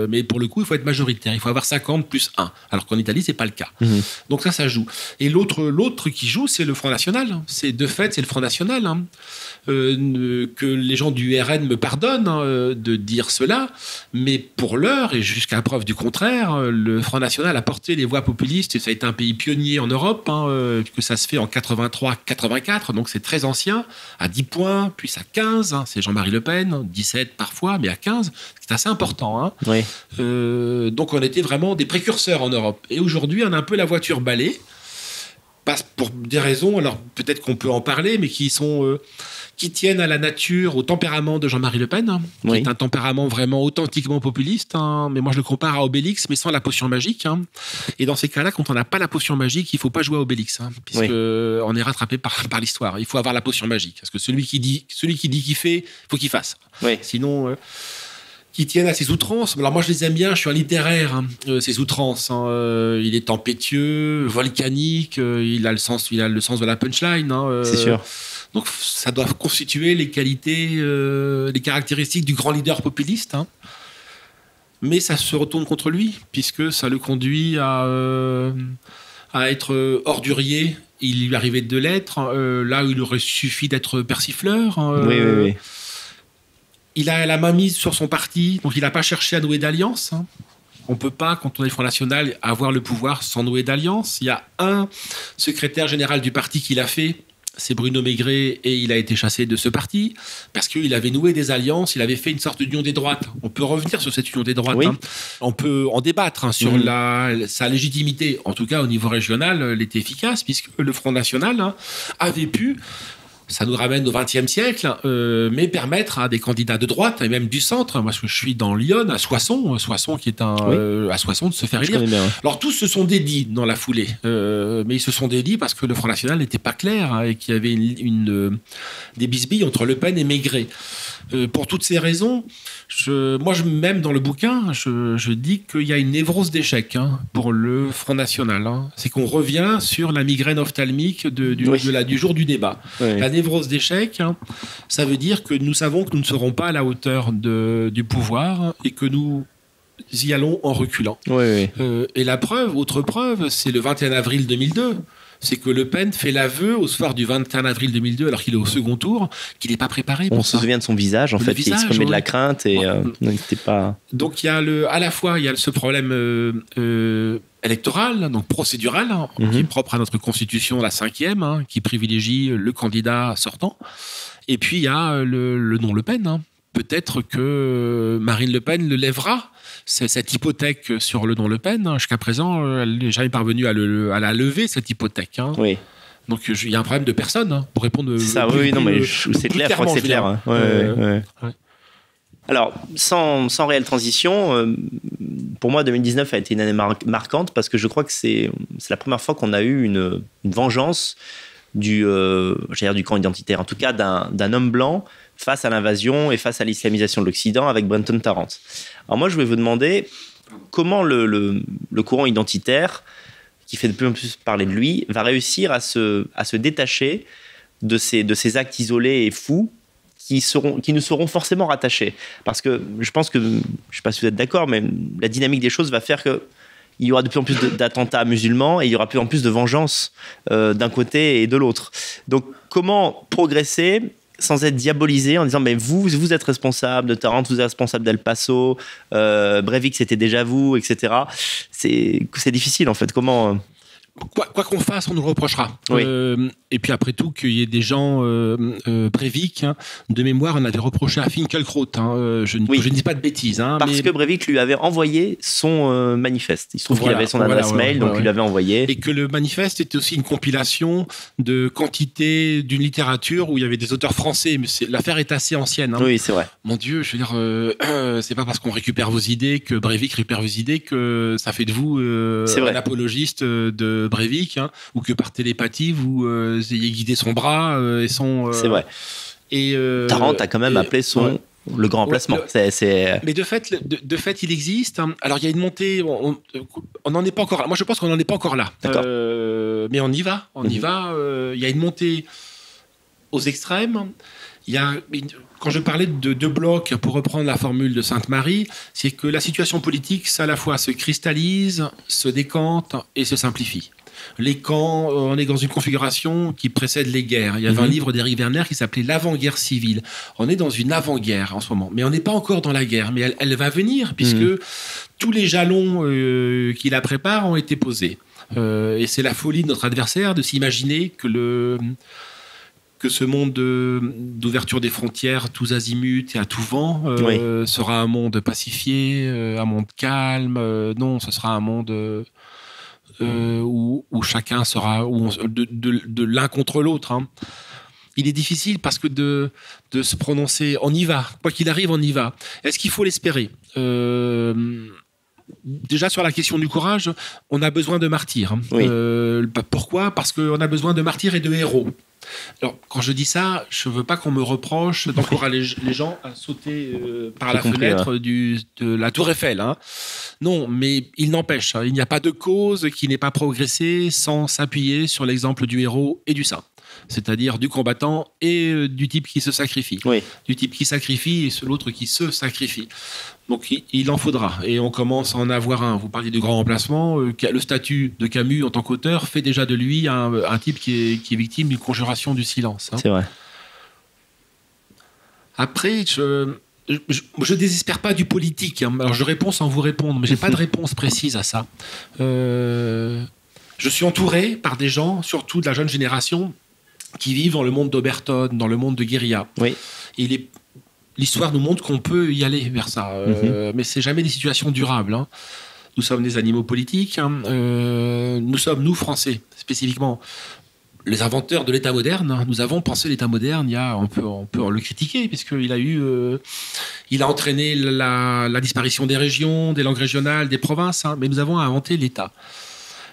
Mais pour le coup, il faut être majoritaire. Il faut avoir 50 plus 1. Alors qu'en Italie, ce n'est pas le cas. Donc ça joue. Et l'autre qui joue, c'est le Front National. De fait, c'est le Front National. Que les gens du RN me pardonnent de dire cela. Mais pour l'heure, et jusqu'à preuve du contraire, le Front National a porté les voix populistes. Et ça a été un pays pionnier en Europe, que ça se fait en 83-84, donc c'est très ancien, à 10 points, puis à 15, c'est Jean-Marie Le Pen, 17 parfois, mais à 15, c'est assez important. Donc on était vraiment des précurseurs en Europe. Et aujourd'hui, on a un peu la voiture balai, pour des raisons, alors peut-être qu'on peut en parler, mais qui tiennent à la nature, au tempérament de Jean-Marie Le Pen, qui est un tempérament vraiment authentiquement populiste. Mais moi, je le compare à Obélix, mais sans la potion magique. Et dans ces cas-là, quand on n'a pas la potion magique, il ne faut pas jouer à Obélix, puisqu'on est rattrapé par l'histoire. Il faut avoir la potion magique. Parce que celui qui dit qu'il fait, il faut qu'il fasse. Sinon... qui tiennent à ses outrances. Alors moi, je les aime bien, je suis un littéraire, ces outrances. Il est tempétueux, volcanique, il a le sens de la punchline. C'est sûr. Donc ça doit constituer les qualités, les caractéristiques du grand leader populiste. Mais ça se retourne contre lui, puisque ça le conduit à être ordurier. Il lui arrivait de l'être, là où il aurait suffi d'être persifleur. Oui. Il a la main mise sur son parti, donc il n'a pas cherché à nouer d'alliance. On ne peut pas, quand on est le Front National, avoir le pouvoir sans nouer d'alliance. Il y a un secrétaire général du parti qui l'a fait, c'est Bruno Maigret, et il a été chassé de ce parti parce qu'il avait noué des alliances, il avait fait une sorte d'union des droites. On peut revenir sur cette union des droites. On peut en débattre sur sa légitimité. En tout cas, au niveau régional, elle était efficace puisque le Front National avait pu... Ça nous ramène au XXe siècle, mais permettre à des candidats de droite et même du centre, moi je suis dans Lyon, à Soissons qui est à Soissons, de se faire élire. Alors tous se sont dédits dans la foulée, mais ils se sont dédits parce que le Front National n'était pas clair et qu'il y avait des bisbilles entre Le Pen et Maigret. Pour toutes ces raisons, même dans le bouquin, je dis qu'il y a une névrose d'échec pour le Front National. C'est qu'on revient sur la migraine ophtalmique du jour du débat. La névrose d'échec, ça veut dire que nous savons que nous ne serons pas à la hauteur du pouvoir et que nous y allons en reculant. Et la autre preuve, c'est le 21 avril 2002. C'est que Le Pen fait l'aveu au soir du 21 avril 2002, alors qu'il est au second tour, qu'il n'est pas préparé pour ça. On se souvient de son visage, en fait, qui exprimait de la crainte et n'était pas... Donc il y a à la fois ce problème électoral, donc procédural, qui est propre à notre constitution, la 5e, qui privilégie le candidat sortant. Et puis il y a le nom Le Pen. Peut-être que Marine Le Pen le lèvera, cette hypothèque sur le nom Le Pen. Jusqu'à présent, elle n'est jamais parvenue à la lever, cette hypothèque. Donc il y a un problème de personne, pour répondre... C'est ça, c'est clair, je crois que c'est clair. Alors, sans réelle transition, pour moi, 2019 a été une année marquante parce que je crois que c'est la première fois qu'on a eu une vengeance du camp identitaire, en tout cas d'un homme blanc face à l'invasion et face à l'islamisation de l'Occident avec Brenton Tarrant. Alors moi, je vais vous demander comment le courant identitaire, qui fait de plus en plus parler de lui, va réussir à se détacher de ces actes isolés et fous qui nous seront forcément rattachés. Parce que je pense que, je ne sais pas si vous êtes d'accord, mais la dynamique des choses va faire qu'il y aura de plus en plus d'attentats musulmans et il y aura de plus en plus de vengeance d'un côté et de l'autre. Donc, comment progresser sans être diabolisé en disant mais vous êtes responsable de Tarente, vous êtes responsable d'El Paso, Breivik c'était déjà vous, etc. C'est difficile en fait. Comment Quoi qu'on fasse, on nous le reprochera. Oui. Et puis après tout, qu'il y ait des gens, Breivik, de mémoire, on avait reproché à Finkielkraut. Je ne dis pas de bêtises. Parce que Breivik lui avait envoyé son manifeste. Il se trouve qu'il avait son adresse mail, donc il l'avait envoyé. Et que le manifeste était aussi une compilation de quantité d'une littérature où il y avait des auteurs français. Mais l'affaire est assez ancienne. Oui, c'est vrai. Mon Dieu, je veux dire, c'est pas parce qu'on récupère vos idées que Breivik récupère vos idées que ça fait de vous un apologiste de Breivik, ou que par télépathie vous ayez guidé son bras et son. C'est vrai. Et Tarente a quand même appelé le grand emplacement. Mais de fait, il existe. Alors il y a une montée. On n'en est pas encore là. Moi, je pense qu'on n'en est pas encore là. D'accord. Mais on y va. On y va. Il y a une montée aux extrêmes. Quand je parlais de deux blocs, pour reprendre la formule de Sainte-Marie, c'est que la situation politique, ça à la fois se cristallise, se décante et se simplifie. Les camps, on est dans une configuration qui précède les guerres. Il y avait un livre d'Éric Werner qui s'appelait L'avant-guerre civile. On est dans une avant-guerre en ce moment, mais on n'est pas encore dans la guerre. Mais elle va venir puisque tous les jalons qui la préparent ont été posés. Et c'est la folie de notre adversaire de s'imaginer que ce monde d'ouverture des frontières tous azimuts et à tout vent sera un monde pacifié, un monde calme. Non, ce sera un monde où chacun sera de l'un contre l'autre. Il est difficile parce que de se prononcer, on y va, quoi qu'il arrive, on y va. Est-ce qu'il faut l'espérer ? Déjà sur la question du courage, on a besoin de martyrs. Oui. Pourquoi ? Parce qu'on a besoin de martyrs et de héros. Alors, quand je dis ça, je ne veux pas qu'on me reproche d'encourager les gens à sauter par la fenêtre de la Tour Eiffel. Non, mais il n'empêche, il n'y a pas de cause qui n'ait pas progressé sans s'appuyer sur l'exemple du héros et du saint. C'est-à-dire du combattant et du type qui se sacrifie. Oui. Du type qui sacrifie et l'autre qui se sacrifie. Donc il en faudra. Et on commence à en avoir un. Vous parliez du grand remplacement. Le statut de Camus en tant qu'auteur fait déjà de lui un type qui est victime d'une conjuration du silence. C'est vrai. Après, je désespère pas du politique. Alors je réponds sans vous répondre, mais j'ai pas de réponse précise à ça. Je suis entouré par des gens, surtout de la jeune génération, qui vivent dans le monde d'Oberton, dans le monde de guérilla. Oui. Et l'histoire nous montre qu'on peut y aller vers ça, mais c'est jamais des situations durables. Nous sommes des animaux politiques. Nous sommes, nous, Français, spécifiquement, les inventeurs de l'État moderne. Nous avons pensé l'État moderne. On peut le critiquer puisqu'il il a entraîné la disparition des régions, des langues régionales, des provinces. Mais nous avons inventé l'État.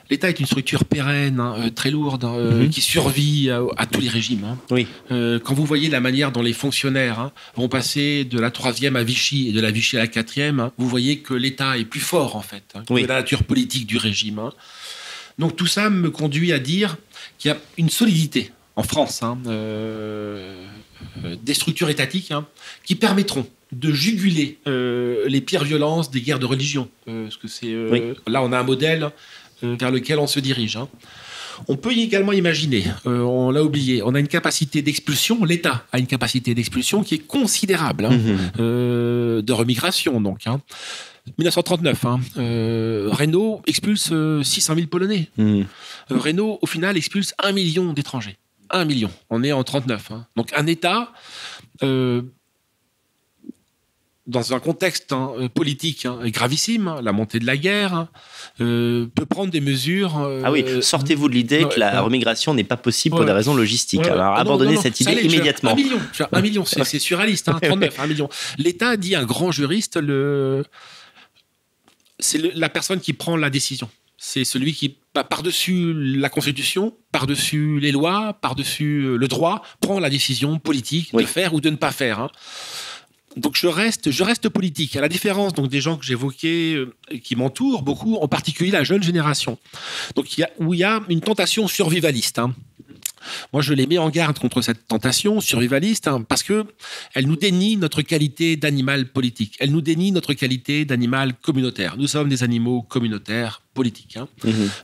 L'État est une structure pérenne, très lourde, qui survit à tous les régimes. Oui. Quand vous voyez la manière dont les fonctionnaires vont passer de la 3e à Vichy et de la Vichy à la 4e, vous voyez que l'État est plus fort, en fait, que la nature politique du régime. Donc tout ça me conduit à dire qu'il y a une solidité en France, des structures étatiques qui permettront de juguler les pires violences des guerres de religion. Parce que là, on a un modèle vers lequel on se dirige. On peut également imaginer, on l'a oublié, on a une capacité d'expulsion, l'État a une capacité d'expulsion qui est considérable, de remigration donc. 1939, Renault expulse 600 000 Polonais. Renault, au final, expulse 1 million d'étrangers. 1 million, on est en 1939. Donc un État... dans un contexte politique gravissime, la montée de la guerre, peut prendre des mesures... sortez-vous de l'idée que la remigration n'est pas possible pour des raisons logistiques. Alors abandonnez cette idée immédiatement. 1 million, c'est surréaliste, 39, 1 million. L'État dit un grand juriste, c'est la personne qui prend la décision. C'est celui qui, par-dessus la Constitution, par-dessus les lois, par-dessus le droit, prend la décision politique de faire ou de ne pas faire. Donc je reste politique, à la différence donc des gens que j'évoquais qui m'entourent beaucoup, en particulier la jeune génération. Donc il y a une tentation survivaliste. Moi, je les mets en garde contre cette tentation survivaliste, parce que elle nous dénie notre qualité d'animal politique. Elle nous dénie notre qualité d'animal communautaire. Nous sommes des animaux communautaires politiques,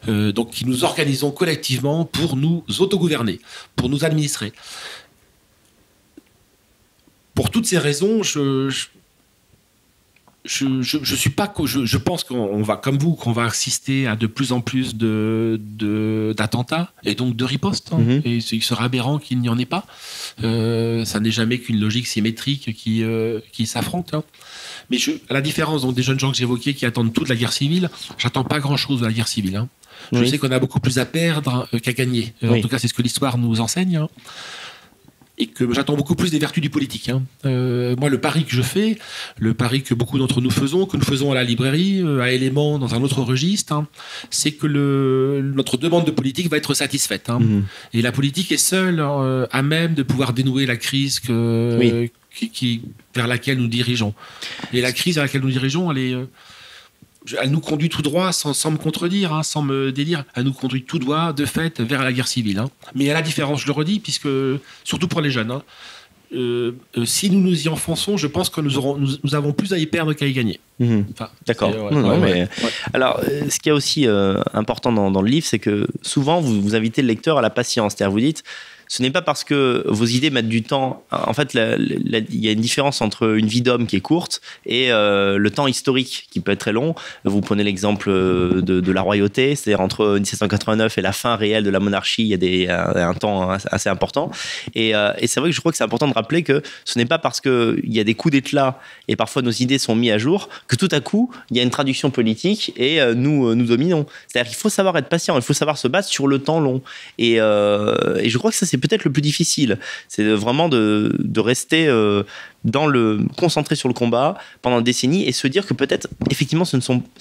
donc qui nous organisons collectivement pour nous autogouverner, pour nous administrer. Pour toutes ces raisons, je pense qu'on va, comme vous, qu'on va assister à de plus en plus d'attentats et donc de ripostes. Et il serait aberrant qu'il n'y en ait pas. Ça n'est jamais qu'une logique symétrique qui s'affronte. Mais à la différence donc, des jeunes gens que j'évoquais qui attendent toute la guerre civile, j'attends pas grand-chose de la guerre civile. Je sais qu'on a beaucoup plus à perdre qu'à gagner. En tout cas, c'est ce que l'histoire nous enseigne. Et que j'attends beaucoup plus des vertus du politique. Moi, le pari que je fais, le pari que beaucoup d'entre nous faisons, que nous faisons à la librairie, à Éléments, dans un autre registre, c'est que notre demande de politique va être satisfaite. Et la politique est seule à même de pouvoir dénouer la crise vers laquelle nous dirigeons. Et la crise vers laquelle nous dirigeons, elle nous conduit tout droit, sans me contredire, sans me délire. Elle nous conduit tout droit, de fait, vers la guerre civile. Mais à la différence, je le redis, puisque, surtout pour les jeunes, si nous nous y enfonçons, je pense que nous avons plus à y perdre qu'à y gagner. Enfin, d'accord. Alors, ce qui est aussi important dans le livre, c'est que souvent, vous invitez le lecteur à la patience. C'est-à-dire, vous dites... Ce n'est pas parce que vos idées mettent du temps. En fait, il y a une différence entre une vie d'homme qui est courte et le temps historique qui peut être très long. Vous prenez l'exemple de la royauté, c'est-à-dire entre 1789 et la fin réelle de la monarchie, il y a un temps assez important. Et c'est vrai que je crois que c'est important de rappeler que ce n'est pas parce qu'il y a des coups d'éclat et parfois nos idées sont mises à jour que tout à coup, il y a une traduction politique et nous dominons. C'est-à-dire qu'il faut savoir être patient, il faut savoir se battre sur le temps long. Et je crois que ça, c'est peut-être le plus difficile, c'est vraiment de rester concentré sur le combat pendant des décennies et se dire que peut-être effectivement ce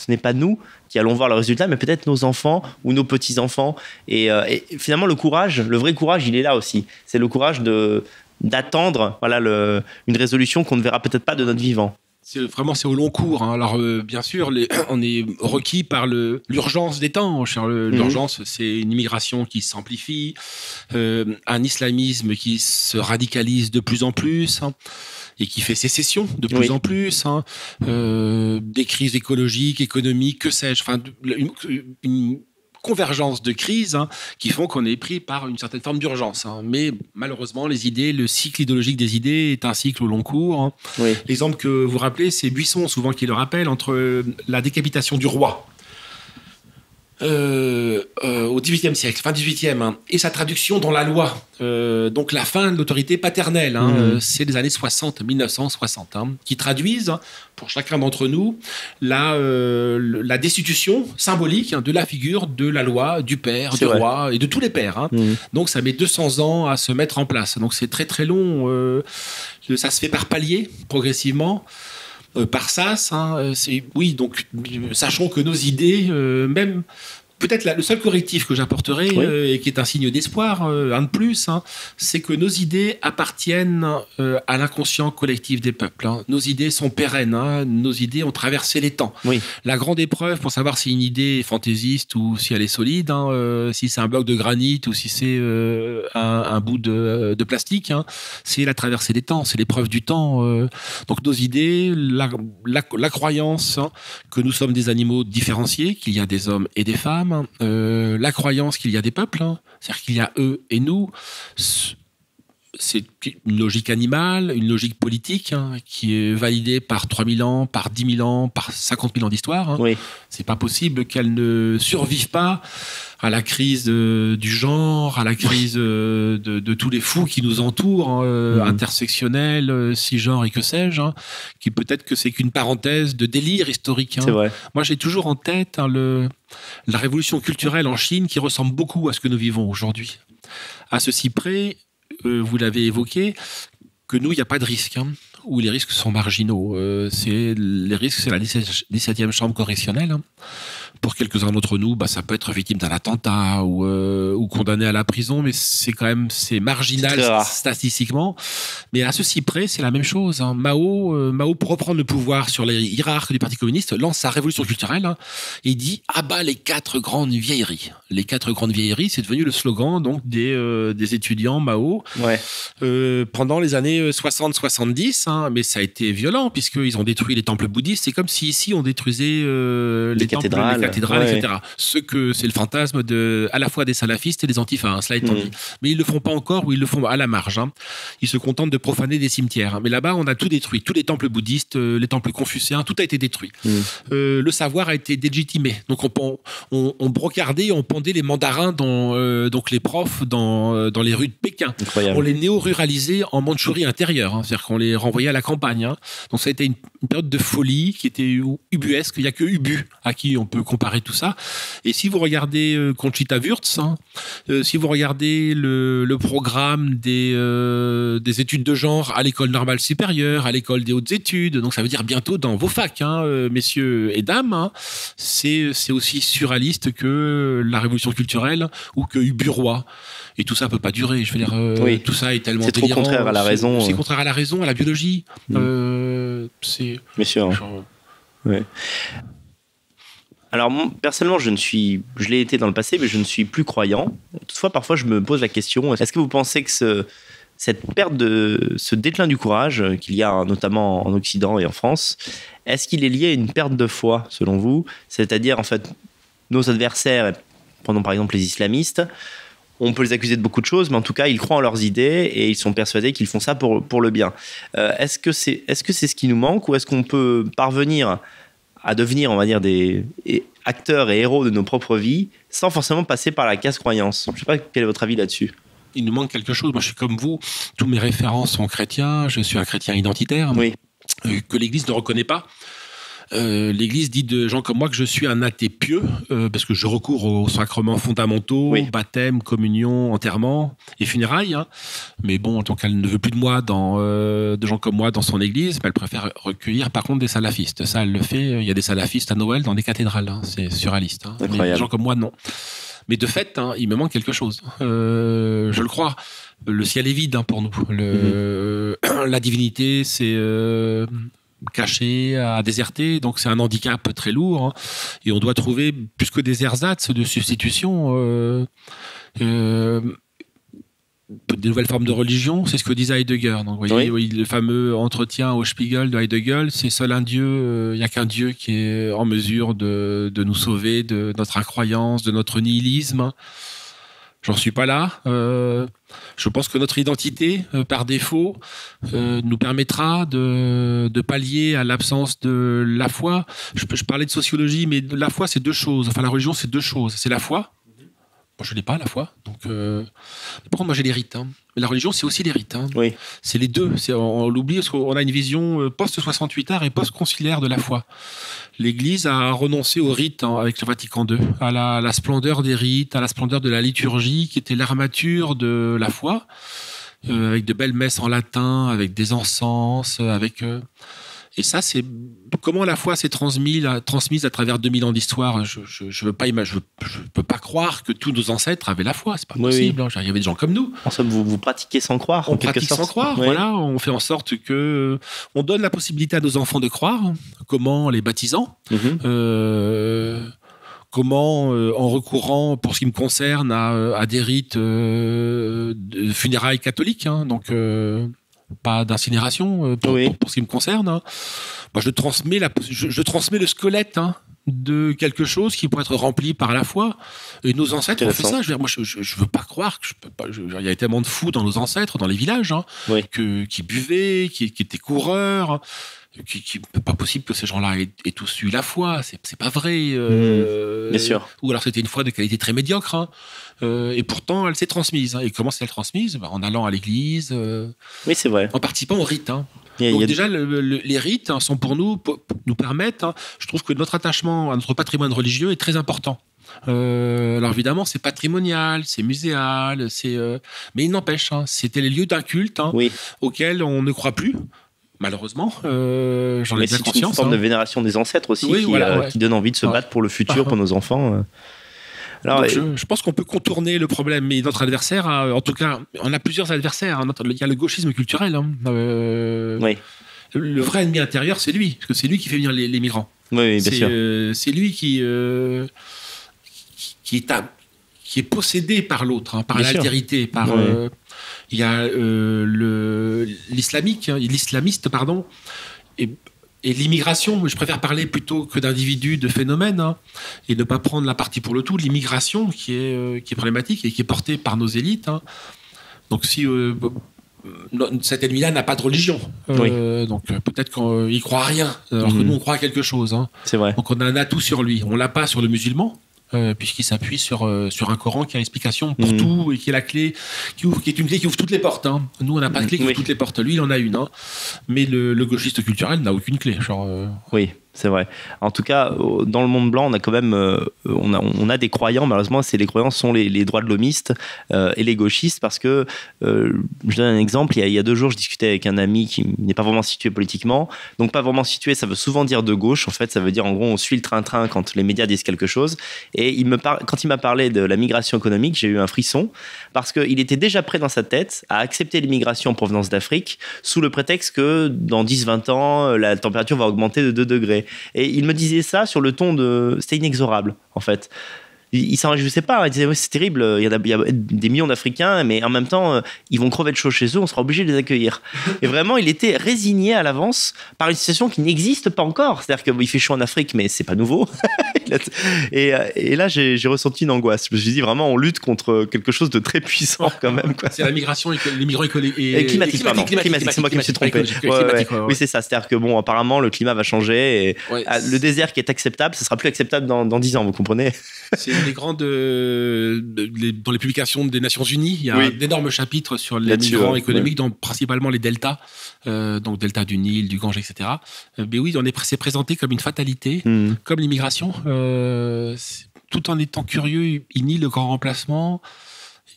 n'est pas nous qui allons voir le résultat, mais peut-être nos enfants ou nos petits-enfants. Et finalement le vrai courage, il est là aussi. C'est le courage d'attendre une résolution qu'on ne verra peut-être pas de notre vivant. C'est au long cours. Alors, bien sûr, on est requis par l'urgence des temps. L'urgence, c'est une immigration qui s'amplifie, un islamisme qui se radicalise de plus en plus et qui fait sécession de plus en plus, des crises écologiques, économiques, que sais-je, une convergence de crises qui font qu'on est pris par une certaine forme d'urgence. Mais malheureusement, le cycle idéologique des idées est un cycle au long cours. L'exemple que vous rappelez, c'est Buisson, souvent qui le rappelle, entre la décapitation du roi au XVIIIe siècle, fin XVIIIe, et sa traduction dans la loi. Donc la fin de l'autorité paternelle, c'est les années 60, 1960, qui traduisent pour chacun d'entre nous la destitution symbolique de la figure de la loi, du père, du roi et de tous les pères. Donc ça met 200 ans à se mettre en place. Donc c'est très très long. Ça se fait par paliers, progressivement. Par sas, donc sachons que nos idées, même peut-être le seul correctif que j'apporterai et qui est un signe d'espoir, un de plus, c'est que nos idées appartiennent à l'inconscient collectif des peuples. Nos idées sont pérennes, nos idées ont traversé les temps. La grande épreuve pour savoir si une idée est fantaisiste ou si elle est solide, si c'est un bloc de granit ou si c'est un bout de plastique, c'est la traversée des temps, c'est l'épreuve du temps. Donc nos idées, la croyance que nous sommes des animaux différenciés, qu'il y a des hommes et des femmes, la croyance qu'il y a des peuples, c'est-à-dire qu'il y a eux et nous, c'est une logique animale, une logique politique qui est validée par 3000 ans, par 10 000 ans, par 50 000 ans d'histoire. C'est pas possible qu'elle ne survive pas à la crise du genre, à la crise de tous les fous qui nous entourent, intersectionnels, cisgenres et que sais-je, qui peut-être que c'est qu'une parenthèse de délire historique. C'est vrai. Moi, j'ai toujours en tête la révolution culturelle en Chine qui ressemble beaucoup à ce que nous vivons aujourd'hui. À ceci près, vous l'avez évoqué, que nous, il n'y a pas de risque, où les risques sont marginaux. Les risques, c'est la 17e chambre correctionnelle. Pour quelques-uns d'entre nous, ça peut être victime d'un attentat ou condamné à la prison, mais c'est marginal statistiquement. Mais à ceci près, c'est la même chose. Mao, pour reprendre le pouvoir sur les hiérarques du Parti communiste, lance sa révolution culturelle et dit « Abat les 4 grandes vieilleries ». Les 4 grandes vieilleries, c'est devenu le slogan donc des étudiants Mao pendant les années 60-70. Mais ça a été violent puisqu'ils ont détruit les temples bouddhistes. C'est comme si ici on détruisait les cathédrales, etc. C'est le fantasme à la fois des salafistes et des antifas, cela étant dit. Mais ils le font pas encore ou ils le font à la marge. Ils se contentent de profaner des cimetières. Mais là-bas, on a tout détruit. Tous les temples bouddhistes, les temples confucéens, tout a été détruit. Le savoir a été délégitimé. Donc on brocardait, on pendait les mandarins, donc les profs, dans les rues de Pékin. Incroyable. On les néo-ruralisait en Mandchourie intérieure. C'est-à-dire qu'on les renvoyait à la campagne. Donc ça a été une période de folie qui était ubuesque. Il n'y a que Ubu à qui on peut comparer tout ça. Et si vous regardez Conchita Wurst, si vous regardez le programme des études de genre à l'école normale supérieure, à l'école des hautes études, donc ça veut dire bientôt dans vos facs, messieurs et dames, c'est aussi surréaliste que la révolution culturelle ou que Ubu-Roi. Et tout ça peut pas durer. Je veux dire, tout ça est tellement c'est trop délirant, contraire à la raison. C'est contraire à la raison, à la biologie. Bien sûr. Ouais. Alors, personnellement, je l'ai été dans le passé, mais je ne suis plus croyant. Toutefois, parfois, je me pose la question, est-ce que vous pensez que ce déclin du courage qu'il y a notamment en Occident et en France, est-ce qu'il est lié à une perte de foi, selon vous ? C'est-à-dire, en fait, nos adversaires, prenons par exemple les islamistes, on peut les accuser de beaucoup de choses, mais en tout cas, ils croient en leurs idées et ils sont persuadés qu'ils font ça pour le bien. Est-ce que c'est ce qui nous manque, ou est-ce qu'on peut parvenir à devenir, on va dire, des acteurs et héros de nos propres vies sans forcément passer par la case croyance ? Je ne sais pas quel est votre avis là-dessus. Il nous manque quelque chose. Moi, je suis comme vous. Tous mes référents sont chrétiens. Je suis un chrétien identitaire que l'Église ne reconnaît pas. L'Église dit de gens comme moi que je suis un athée pieux parce que je recours aux sacrements fondamentaux, baptême, communion, enterrement et funérailles. Mais bon, donc elle ne veut plus de moi, de gens comme moi dans son Église, mais elle préfère recueillir par contre des salafistes. Ça, elle le fait. Il y a des salafistes à Noël dans des cathédrales. C'est surréaliste. Mais des gens comme moi, non. Mais de fait, il me manque quelque chose. Je le crois. Le ciel est vide pour nous. La divinité, c'est caché, à déserter, donc c'est un handicap très lourd. Et on doit trouver plus que des ersatz de substitution. Des nouvelles formes de religion, c'est ce que disait Heidegger. Donc, vous voyez, le fameux entretien au Spiegel de Heidegger, c'est seul un Dieu, il n'y a qu'un Dieu qui est en mesure de nous sauver de notre incroyance, de notre nihilisme. J'en suis pas là. Je pense que notre identité, par défaut, nous permettra de pallier à l'absence de la foi. Je parlais de sociologie, mais la foi, c'est deux choses. Enfin, la religion, c'est deux choses. C'est la foi. Moi, je l'ai pas, la foi. Donc, par contre, moi, j'ai les rites. Mais la religion, c'est aussi les rites. Oui. C'est les deux. On l'oublie parce qu'on a une vision post-68 art et post-conciliaire de la foi. L'Église a renoncé aux rites avec le Vatican II, à la splendeur des rites, à la splendeur de la liturgie, qui était l'armature de la foi, avec de belles messes en latin, avec des encens, et ça, c'est comment la foi s'est transmise à travers 2000 ans d'histoire. Je peux pas croire que tous nos ancêtres avaient la foi. C'est pas possible. Il y avait des gens comme nous. En somme, vous pratiquez sans croire. On pratique sans croire. Oui. Voilà, on fait en sorte que on donne la possibilité à nos enfants de croire. Comment les baptisant comment, en recourant, pour ce qui me concerne, à des rites de funérailles catholiques. Donc pas d'incinération pour ce qui me concerne. Moi, je transmets le squelette de quelque chose qui pourrait être rempli par la foi. Et nos ancêtres ont fait ça. Je veux pas croire que il y avait tellement de fous dans nos ancêtres, dans les villages, qui buvaient, qui étaient coureurs. Pas possible que ces gens-là aient tous eu la foi. C'est pas vrai. Bien sûr. Ou alors c'était une foi de qualité très médiocre. Et pourtant, elle s'est transmise. Et comment s'est-elle transmise ? En allant à l'église. Oui, c'est vrai. En participant aux rites. Donc déjà, les rites sont pour nous permettent. Je trouve que notre attachement à notre patrimoine religieux est très important. Alors évidemment, c'est patrimonial, c'est muséal, mais il n'empêche, c'était les lieux d'un culte auquel on ne croit plus. Malheureusement, j'en ai bien conscience. C'est une forme de vénération des ancêtres aussi qui donne envie de se battre pour le futur, pour nos enfants. Alors, je pense qu'on peut contourner le problème, mais notre adversaire, en tout cas, on a plusieurs adversaires. Il y a le gauchisme culturel. Oui. Le vrai ennemi intérieur, c'est lui, parce que c'est lui qui fait venir les migrants. Oui, bien sûr. C'est lui qui est possédé par l'autre, par l'altérité, par... il y a l'islamiste, pardon, et l'immigration. Je préfère parler plutôt que d'individus, de phénomènes, et ne pas prendre la partie pour le tout. L'immigration qui est problématique et qui est portée par nos élites. Donc si cet ennemi-là n'a pas de religion, donc peut-être qu'il croit à rien, alors que nous on croit à quelque chose. C'est vrai. Donc on a un atout sur lui. On l'a pas sur le musulman. Puisqu'il s'appuie sur un Coran qui a l'explication pour tout et qui est la clé, qui est une clé qui ouvre toutes les portes. Nous, on n'a pas de clé qui ouvre toutes les portes. Lui, il en a une. Mais le gauchiste culturel n'a aucune clé. Oui, c'est vrai. En tout cas, dans le monde blanc, on a quand même on a des croyants. Malheureusement, les croyants sont les droits de l'homiste et les gauchistes, parce que je donne un exemple. Il y a 2 jours, je discutais avec un ami qui n'est pas vraiment situé politiquement. Donc pas vraiment situé, ça veut souvent dire de gauche. En fait, ça veut dire en gros on suit le train-train quand les médias disent quelque chose. Et quand il m'a parlé de la migration économique, j'ai eu un frisson, parce qu'il était déjà prêt dans sa tête à accepter l'immigration en provenance d'Afrique sous le prétexte que dans 10-20 ans, la température va augmenter de 2 degrés. Et il me disait ça sur le ton de... C'était inexorable, en fait. Il s'en réjouissait pas. Il disait, c'est terrible, il y a des millions d'Africains, mais en même temps, ils vont crever de chaud chez eux, on sera obligé de les accueillir. Et vraiment, il était résigné à l'avance par une situation qui n'existe pas encore. C'est-à-dire qu'il fait chaud en Afrique, mais c'est pas nouveau. Et là, j'ai ressenti une angoisse. Je me suis dit, vraiment, on lutte contre quelque chose de très puissant, quand même. C'est la migration et les migrants climatique, c'est moi qui me suis trompé. Oui, c'est ça. C'est-à-dire que, bon, apparemment, le climat va changer. Et le désert qui est acceptable, ce sera plus acceptable dans 10 ans, vous comprenez? C'est une des grandes... dans les publications des Nations Unies, il y a d'énormes chapitres sur les migrants économiques, dans principalement les deltas, donc delta du Nil, du Gange, etc. Mais oui, c'est présenté comme une fatalité, comme l'immigration, tout en étant curieux, ils nient le grand remplacement.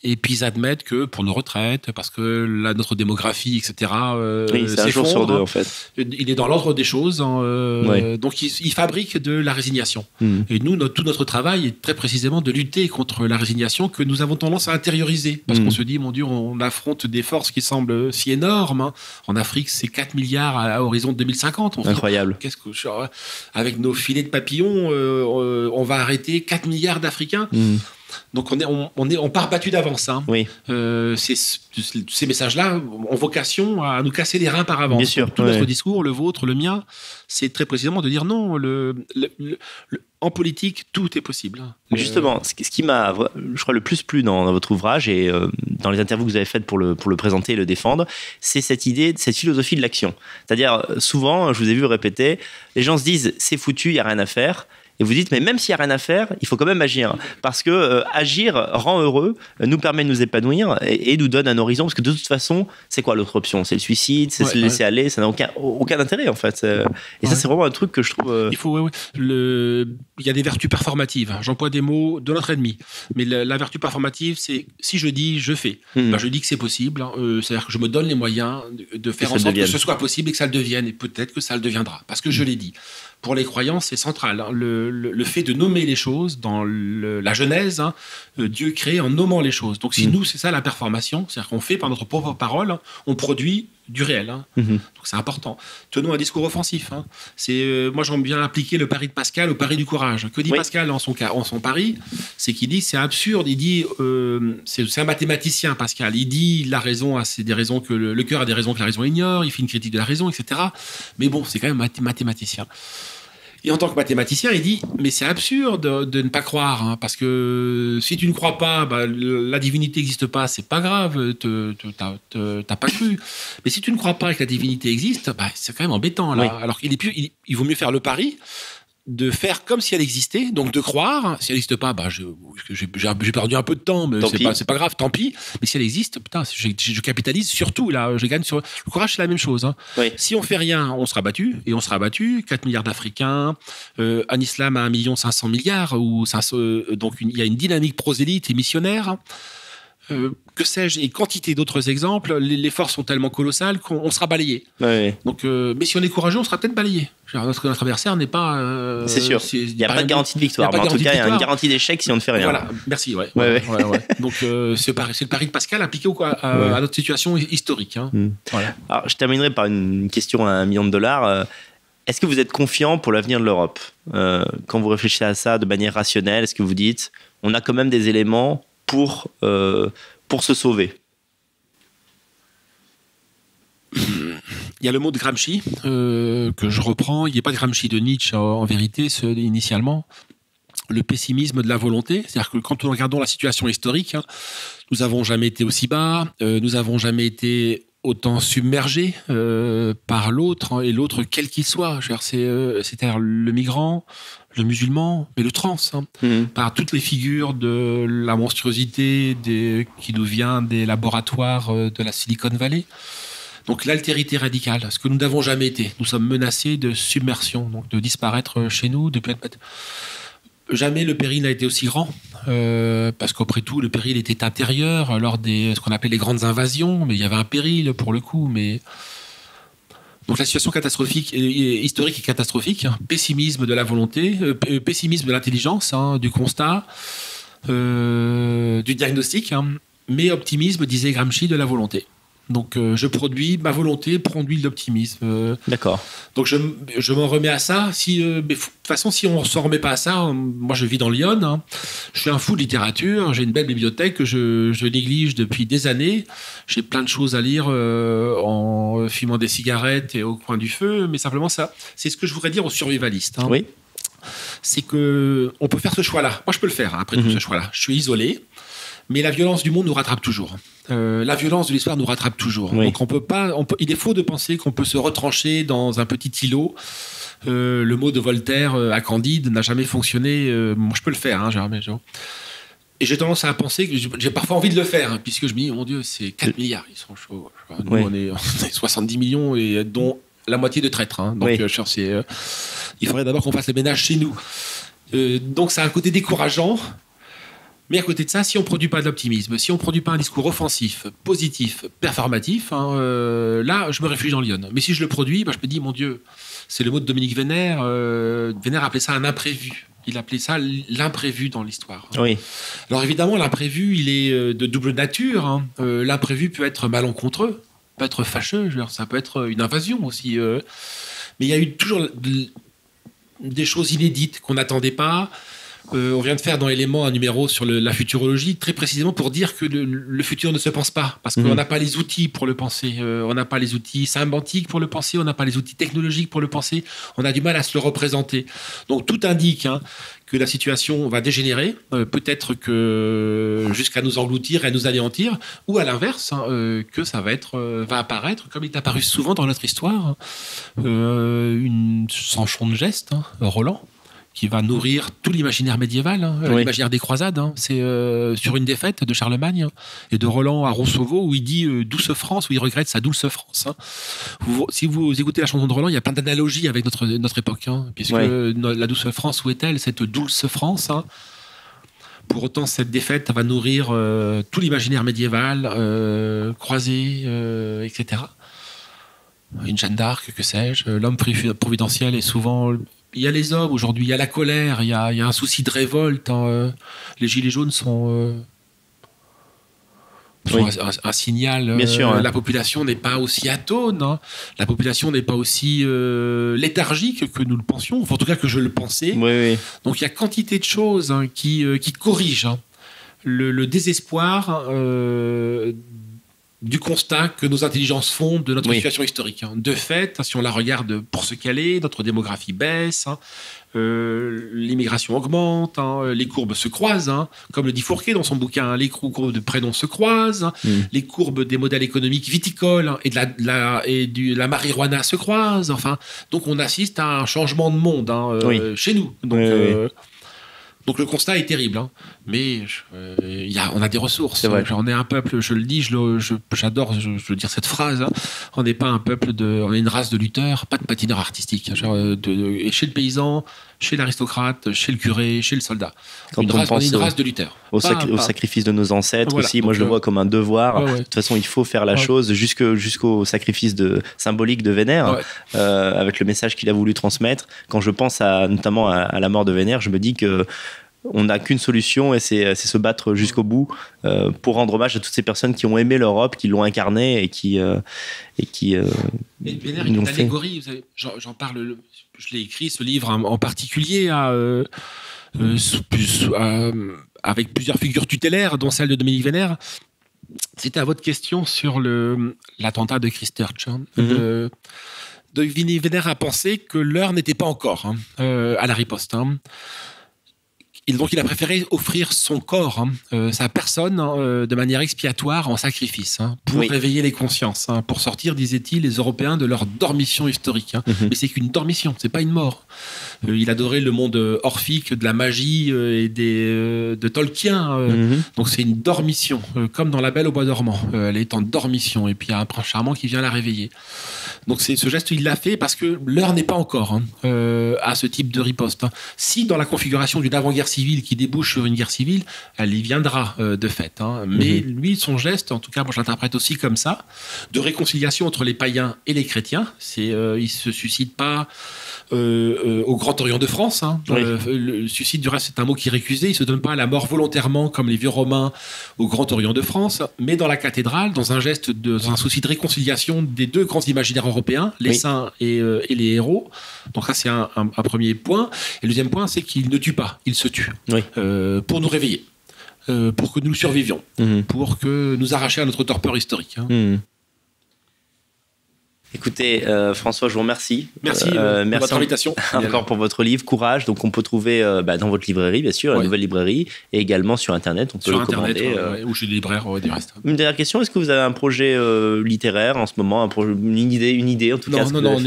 Et puis ils admettent que pour nos retraites, parce que là, notre démographie, etc. C'est un jour sur 2, en fait. Il est dans l'ordre des choses. Donc ils fabriquent de la résignation. Et nous, tout notre travail est très précisément de lutter contre la résignation que nous avons tendance à intérioriser. Parce qu'on se dit, mon Dieu, on affronte des forces qui semblent si énormes. En Afrique, c'est 4 milliards à horizon de 2050. Incroyable. Avec nos filets de papillons, on va arrêter 4 milliards d'Africains. Donc on part battu d'avance. Ces messages-là ont vocation à nous casser les reins par avance. Bien sûr, tout notre discours, le vôtre, le mien, c'est très précisément de dire non. En politique, tout est possible. Mais justement, ce qui m'a, je crois, le plus plu dans votre ouvrage et dans les interviews que vous avez faites pour le présenter et le défendre, c'est cette idée, cette philosophie de l'action. C'est-à-dire, souvent, je vous ai vu répéter, les gens se disent c'est foutu, il n'y a rien à faire. Et vous dites, mais même s'il n'y a rien à faire, il faut quand même agir. Parce que agir rend heureux, nous permet de nous épanouir et nous donne un horizon. Parce que de toute façon, c'est quoi l'autre option? C'est le suicide, c'est se laisser aller, ça n'a aucun intérêt, en fait. Et ça, c'est vraiment un truc que je trouve... Il y a des vertus performatives. J'emploie des mots de notre ennemi. Mais la vertu performative, c'est si je dis, je fais. Je dis que c'est possible. C'est-à-dire que je me donne les moyens de faire en sorte que ce soit possible et que ça le devienne. Et peut-être que ça le deviendra. Parce que je l'ai dit. Pour les croyants, c'est central. Le fait de nommer les choses, dans la Genèse, Dieu crée en nommant les choses. Donc si nous, c'est ça la performation, c'est-à-dire qu'on fait par notre propre parole, on produit du réel. Donc c'est important. Tenons un discours offensif. Moi, j'aime bien appliquer le pari de Pascal au pari du courage. Que dit Pascal en son pari? C'est qu'il dit, c'est absurde. Il dit, c'est un mathématicien, Pascal. Il dit, la raison c'est des raisons que le cœur a des raisons que la raison ignore. Il fait une critique de la raison, etc. Mais bon, c'est quand même mathématicien. Et en tant que mathématicien, il dit, mais c'est absurde de ne pas croire, parce que si tu ne crois pas, la divinité n'existe pas, c'est pas grave, t'as pas cru. Mais si tu ne crois pas et que la divinité existe, c'est quand même embêtant. Là. Alors il vaut mieux faire le pari de faire comme si elle existait, donc de croire. Si elle n'existe pas, j'ai perdu un peu de temps, mais c'est pas grave, tant pis. Mais si elle existe, putain, je capitalise surtout, là, je gagne sur... Le courage, c'est la même chose. Si on fait rien, on sera battu, et on sera battu. 4 milliards d'Africains, un islam à 1 500 000 000, donc il y a une dynamique prosélyte et missionnaire. que sais-je, et quantité d'autres exemples, les forces sont tellement colossales qu'on sera balayé. Donc, mais si on est courageux, on sera peut-être balayé. Notre adversaire n'est pas... c'est sûr. Il n'y a pas de garantie de victoire. Mais en tout cas, il y a une garantie d'échec si on ne fait rien. Voilà, merci. Donc, c'est le pari de Pascal appliqué à notre situation historique. Hein. Voilà. Alors, je terminerai par une question à $1 million. Est-ce que vous êtes confiant pour l'avenir de l'Europe ? Quand vous réfléchissez à ça de manière rationnelle, est-ce que vous dites on a quand même des éléments pour se sauver ? Il y a le mot de Gramsci que je reprends. Il n'y a pas de Gramsci, de Nietzsche en vérité, initialement. Le pessimisme de la volonté. C'est-à-dire que quand nous regardons la situation historique, nous n'avons jamais été aussi bas, nous n'avons jamais été autant submergés par l'autre, et l'autre quel qu'il soit. C'est-à-dire le migrant, le musulman, mais le trans, par toutes les figures de la monstruosité qui nous vient des laboratoires de la Silicon Valley. Donc l'altérité radicale, ce que nous n'avons jamais été. Nous sommes menacés de submersion, donc de disparaître chez nous. Jamais le péril n'a été aussi grand, parce qu'après tout, le péril était intérieur lors ce qu'on appelait les grandes invasions, mais il y avait un péril pour le coup. Donc la situation historique est catastrophique. Pessimisme de la volonté, pessimisme de l'intelligence, du constat, du diagnostic, mais optimisme, disait Gramsci, de la volonté. Donc ma volonté produit l'optimisme. D'accord. Donc je m'en remets à ça. Mais de toute façon, si on ne s'en remet pas à ça, moi je vis dans Lyon, je suis un fou de littérature, j'ai une belle bibliothèque que je néglige depuis des années. J'ai plein de choses à lire en fumant des cigarettes et au coin du feu, mais simplement ça, c'est ce que je voudrais dire aux survivalistes. Oui. C'est qu'on peut faire ce choix-là. Moi je peux le faire après tout ce choix-là. Je suis isolé. Mais la violence du monde nous rattrape toujours. La violence de l'histoire nous rattrape toujours. Oui. Donc il est faux de penser qu'on peut se retrancher dans un petit îlot. Le mot de Voltaire à Candide n'a jamais fonctionné. Moi, je peux le faire, jamais. Et j'ai tendance à penser que j'ai parfois envie de le faire, puisque je me dis, mon Dieu, c'est 4 milliards, ils sont chauds. Nous, on est 70 millions, et dont la moitié de traîtres. Donc, il faudrait d'abord qu'on fasse le ménage chez nous. Donc, ça a un côté décourageant. Mais à côté de ça, si on ne produit pas de l'optimisme, si on ne produit pas un discours offensif, positif, performatif, là, je me réfugie dans Lyon. Mais si je le produis, je me dis, mon Dieu, c'est le mot de Dominique Vénère. Vénère appelait ça un imprévu. Il appelait ça l'imprévu dans l'histoire. Oui. Alors évidemment, l'imprévu, il est de double nature. L'imprévu peut être malencontreux, peut être fâcheux, ça peut être une invasion aussi. Mais il y a eu toujours des choses inédites qu'on n'attendait pas. On vient de faire dans Éléments un numéro sur la futurologie, très précisément pour dire que le futur ne se pense pas, parce qu'on n'a pas les outils pour le penser, on n'a pas les outils sémantiques pour le penser, on n'a pas les outils technologiques pour le penser, on a du mal à se le représenter. Donc tout indique que la situation va dégénérer, peut-être que jusqu'à nous engloutir et à nous anéantir, ou à l'inverse, que ça va apparaître, comme il est apparu souvent dans notre histoire, sans champ de geste, Roland, qui va nourrir tout l'imaginaire médiéval, l'imaginaire des croisades. C'est sur une défaite de Charlemagne et de Roland à Roncevaux, où il dit douce France, où il regrette sa douce France. Si vous écoutez la chanson de Roland, il y a plein d'analogies avec notre époque, puisque la douce France, où est-elle, cette douce France Pour autant, cette défaite va nourrir tout l'imaginaire médiéval, croisé, etc. Une Jeanne d'Arc, que sais-je, l'homme providentiel est souvent... Il y a les hommes aujourd'hui, il y a la colère, il y a un souci de révolte. Les gilets jaunes sont un signal. Bien sûr, la population n'est pas aussi atone, la population n'est pas aussi léthargique que nous le pensions, enfin, en tout cas que je le pensais. Oui. Donc il y a quantité de choses qui corrigent le désespoir du constat que nos intelligences font de notre situation historique. De fait, si on la regarde pour ce qu'elle est, notre démographie baisse, l'immigration augmente, les courbes se croisent, comme le dit Fourquet dans son bouquin, les courbes de prénoms se croisent, les courbes des modèles économiques viticoles et de la marijuana se croisent. Donc on assiste à un changement de monde chez nous. Donc, Donc le constat est terrible, hein. Mais on a des ressources. On est un peuple, je le dis, j'adore je veux dire cette phrase, hein. On n'est pas un peuple on est une race de lutteurs, pas de patineurs artistiques. Et chez le paysan, chez l'aristocrate, chez le curé, chez le soldat. On est une race de lutteurs. Au sacrifice de nos ancêtres aussi. Moi, je le vois comme un devoir. De toute façon, il faut faire la chose jusqu'au sacrifice symbolique de Vénère, avec le message qu'il a voulu transmettre. Quand je pense notamment à la mort de Vénère, je me dis que on n'a qu'une solution et c'est se battre jusqu'au bout pour rendre hommage à toutes ces personnes qui ont aimé l'Europe, qui l'ont incarnée et qui Vénère est une allégorie. J'en parle. Je l'ai écrit ce livre en particulier avec plusieurs figures tutélaires, dont celle de Dominique Vénère. C'était à votre question sur l'attentat de Christchurch. Dominique Vénère a pensé que l'heure n'était pas encore à la riposte. Et donc il a préféré offrir son corps, sa personne, de manière expiatoire en sacrifice, pour réveiller les consciences, pour sortir, disait-il, les Européens de leur dormition historique. Mais c'est qu'une dormition, c'est pas une mort. Il adorait le monde orphique, de la magie et de Tolkien. Donc c'est une dormition, comme dans La Belle au bois dormant. Elle est en dormition et puis il y a un prince charmant qui vient la réveiller. Donc ce geste, il l'a fait parce que l'heure n'est pas encore à ce type de riposte. Si dans la configuration d'une avant-guerre civile qui débouche sur une guerre civile, elle y viendra de fait. Mais lui, son geste, en tout cas, moi je l'interprète aussi comme ça, de réconciliation entre les païens et les chrétiens. Il se suscite pas au Grand Orient de France. Le suicide, du reste, c'est un mot qui est récusé. Il se donne pas à la mort volontairement comme les vieux Romains au Grand Orient de France, mais dans la cathédrale, dans un souci de réconciliation des deux grands imaginaires européens, les saints et les héros. Donc ça, c'est un premier point. Et le deuxième point, c'est qu'il ne tue pas, il se tue pour nous réveiller, pour que nous survivions, pour que nous arracher à notre torpeur historique. Écoutez, François, je vous remercie. Merci pour votre invitation. Encore pour votre livre, Courage. Donc, on peut trouver dans votre librairie, bien sûr, la nouvelle librairie, et également sur Internet. On peut le commander. Ou chez les libraires du reste. Une dernière question, est-ce que vous avez un projet littéraire en ce moment, une idée en tout cas? Non,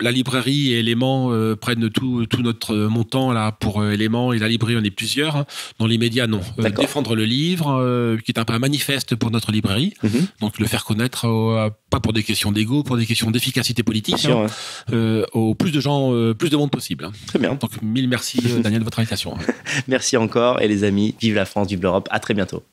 la librairie et Éléments prennent tout notre montant là pour Éléments, et la librairie, on est plusieurs. Dans l'immédiat, non. Défendre le livre, qui est un peu un manifeste pour notre librairie. Donc le faire connaître, pas pour des questions d'ego, pour des questions d'efficacité politique, au plus de gens, plus de monde possible. Très bien. Donc mille merci Daniel de votre invitation. Merci encore, et les amis, vive la France, vive l'Europe. À très bientôt.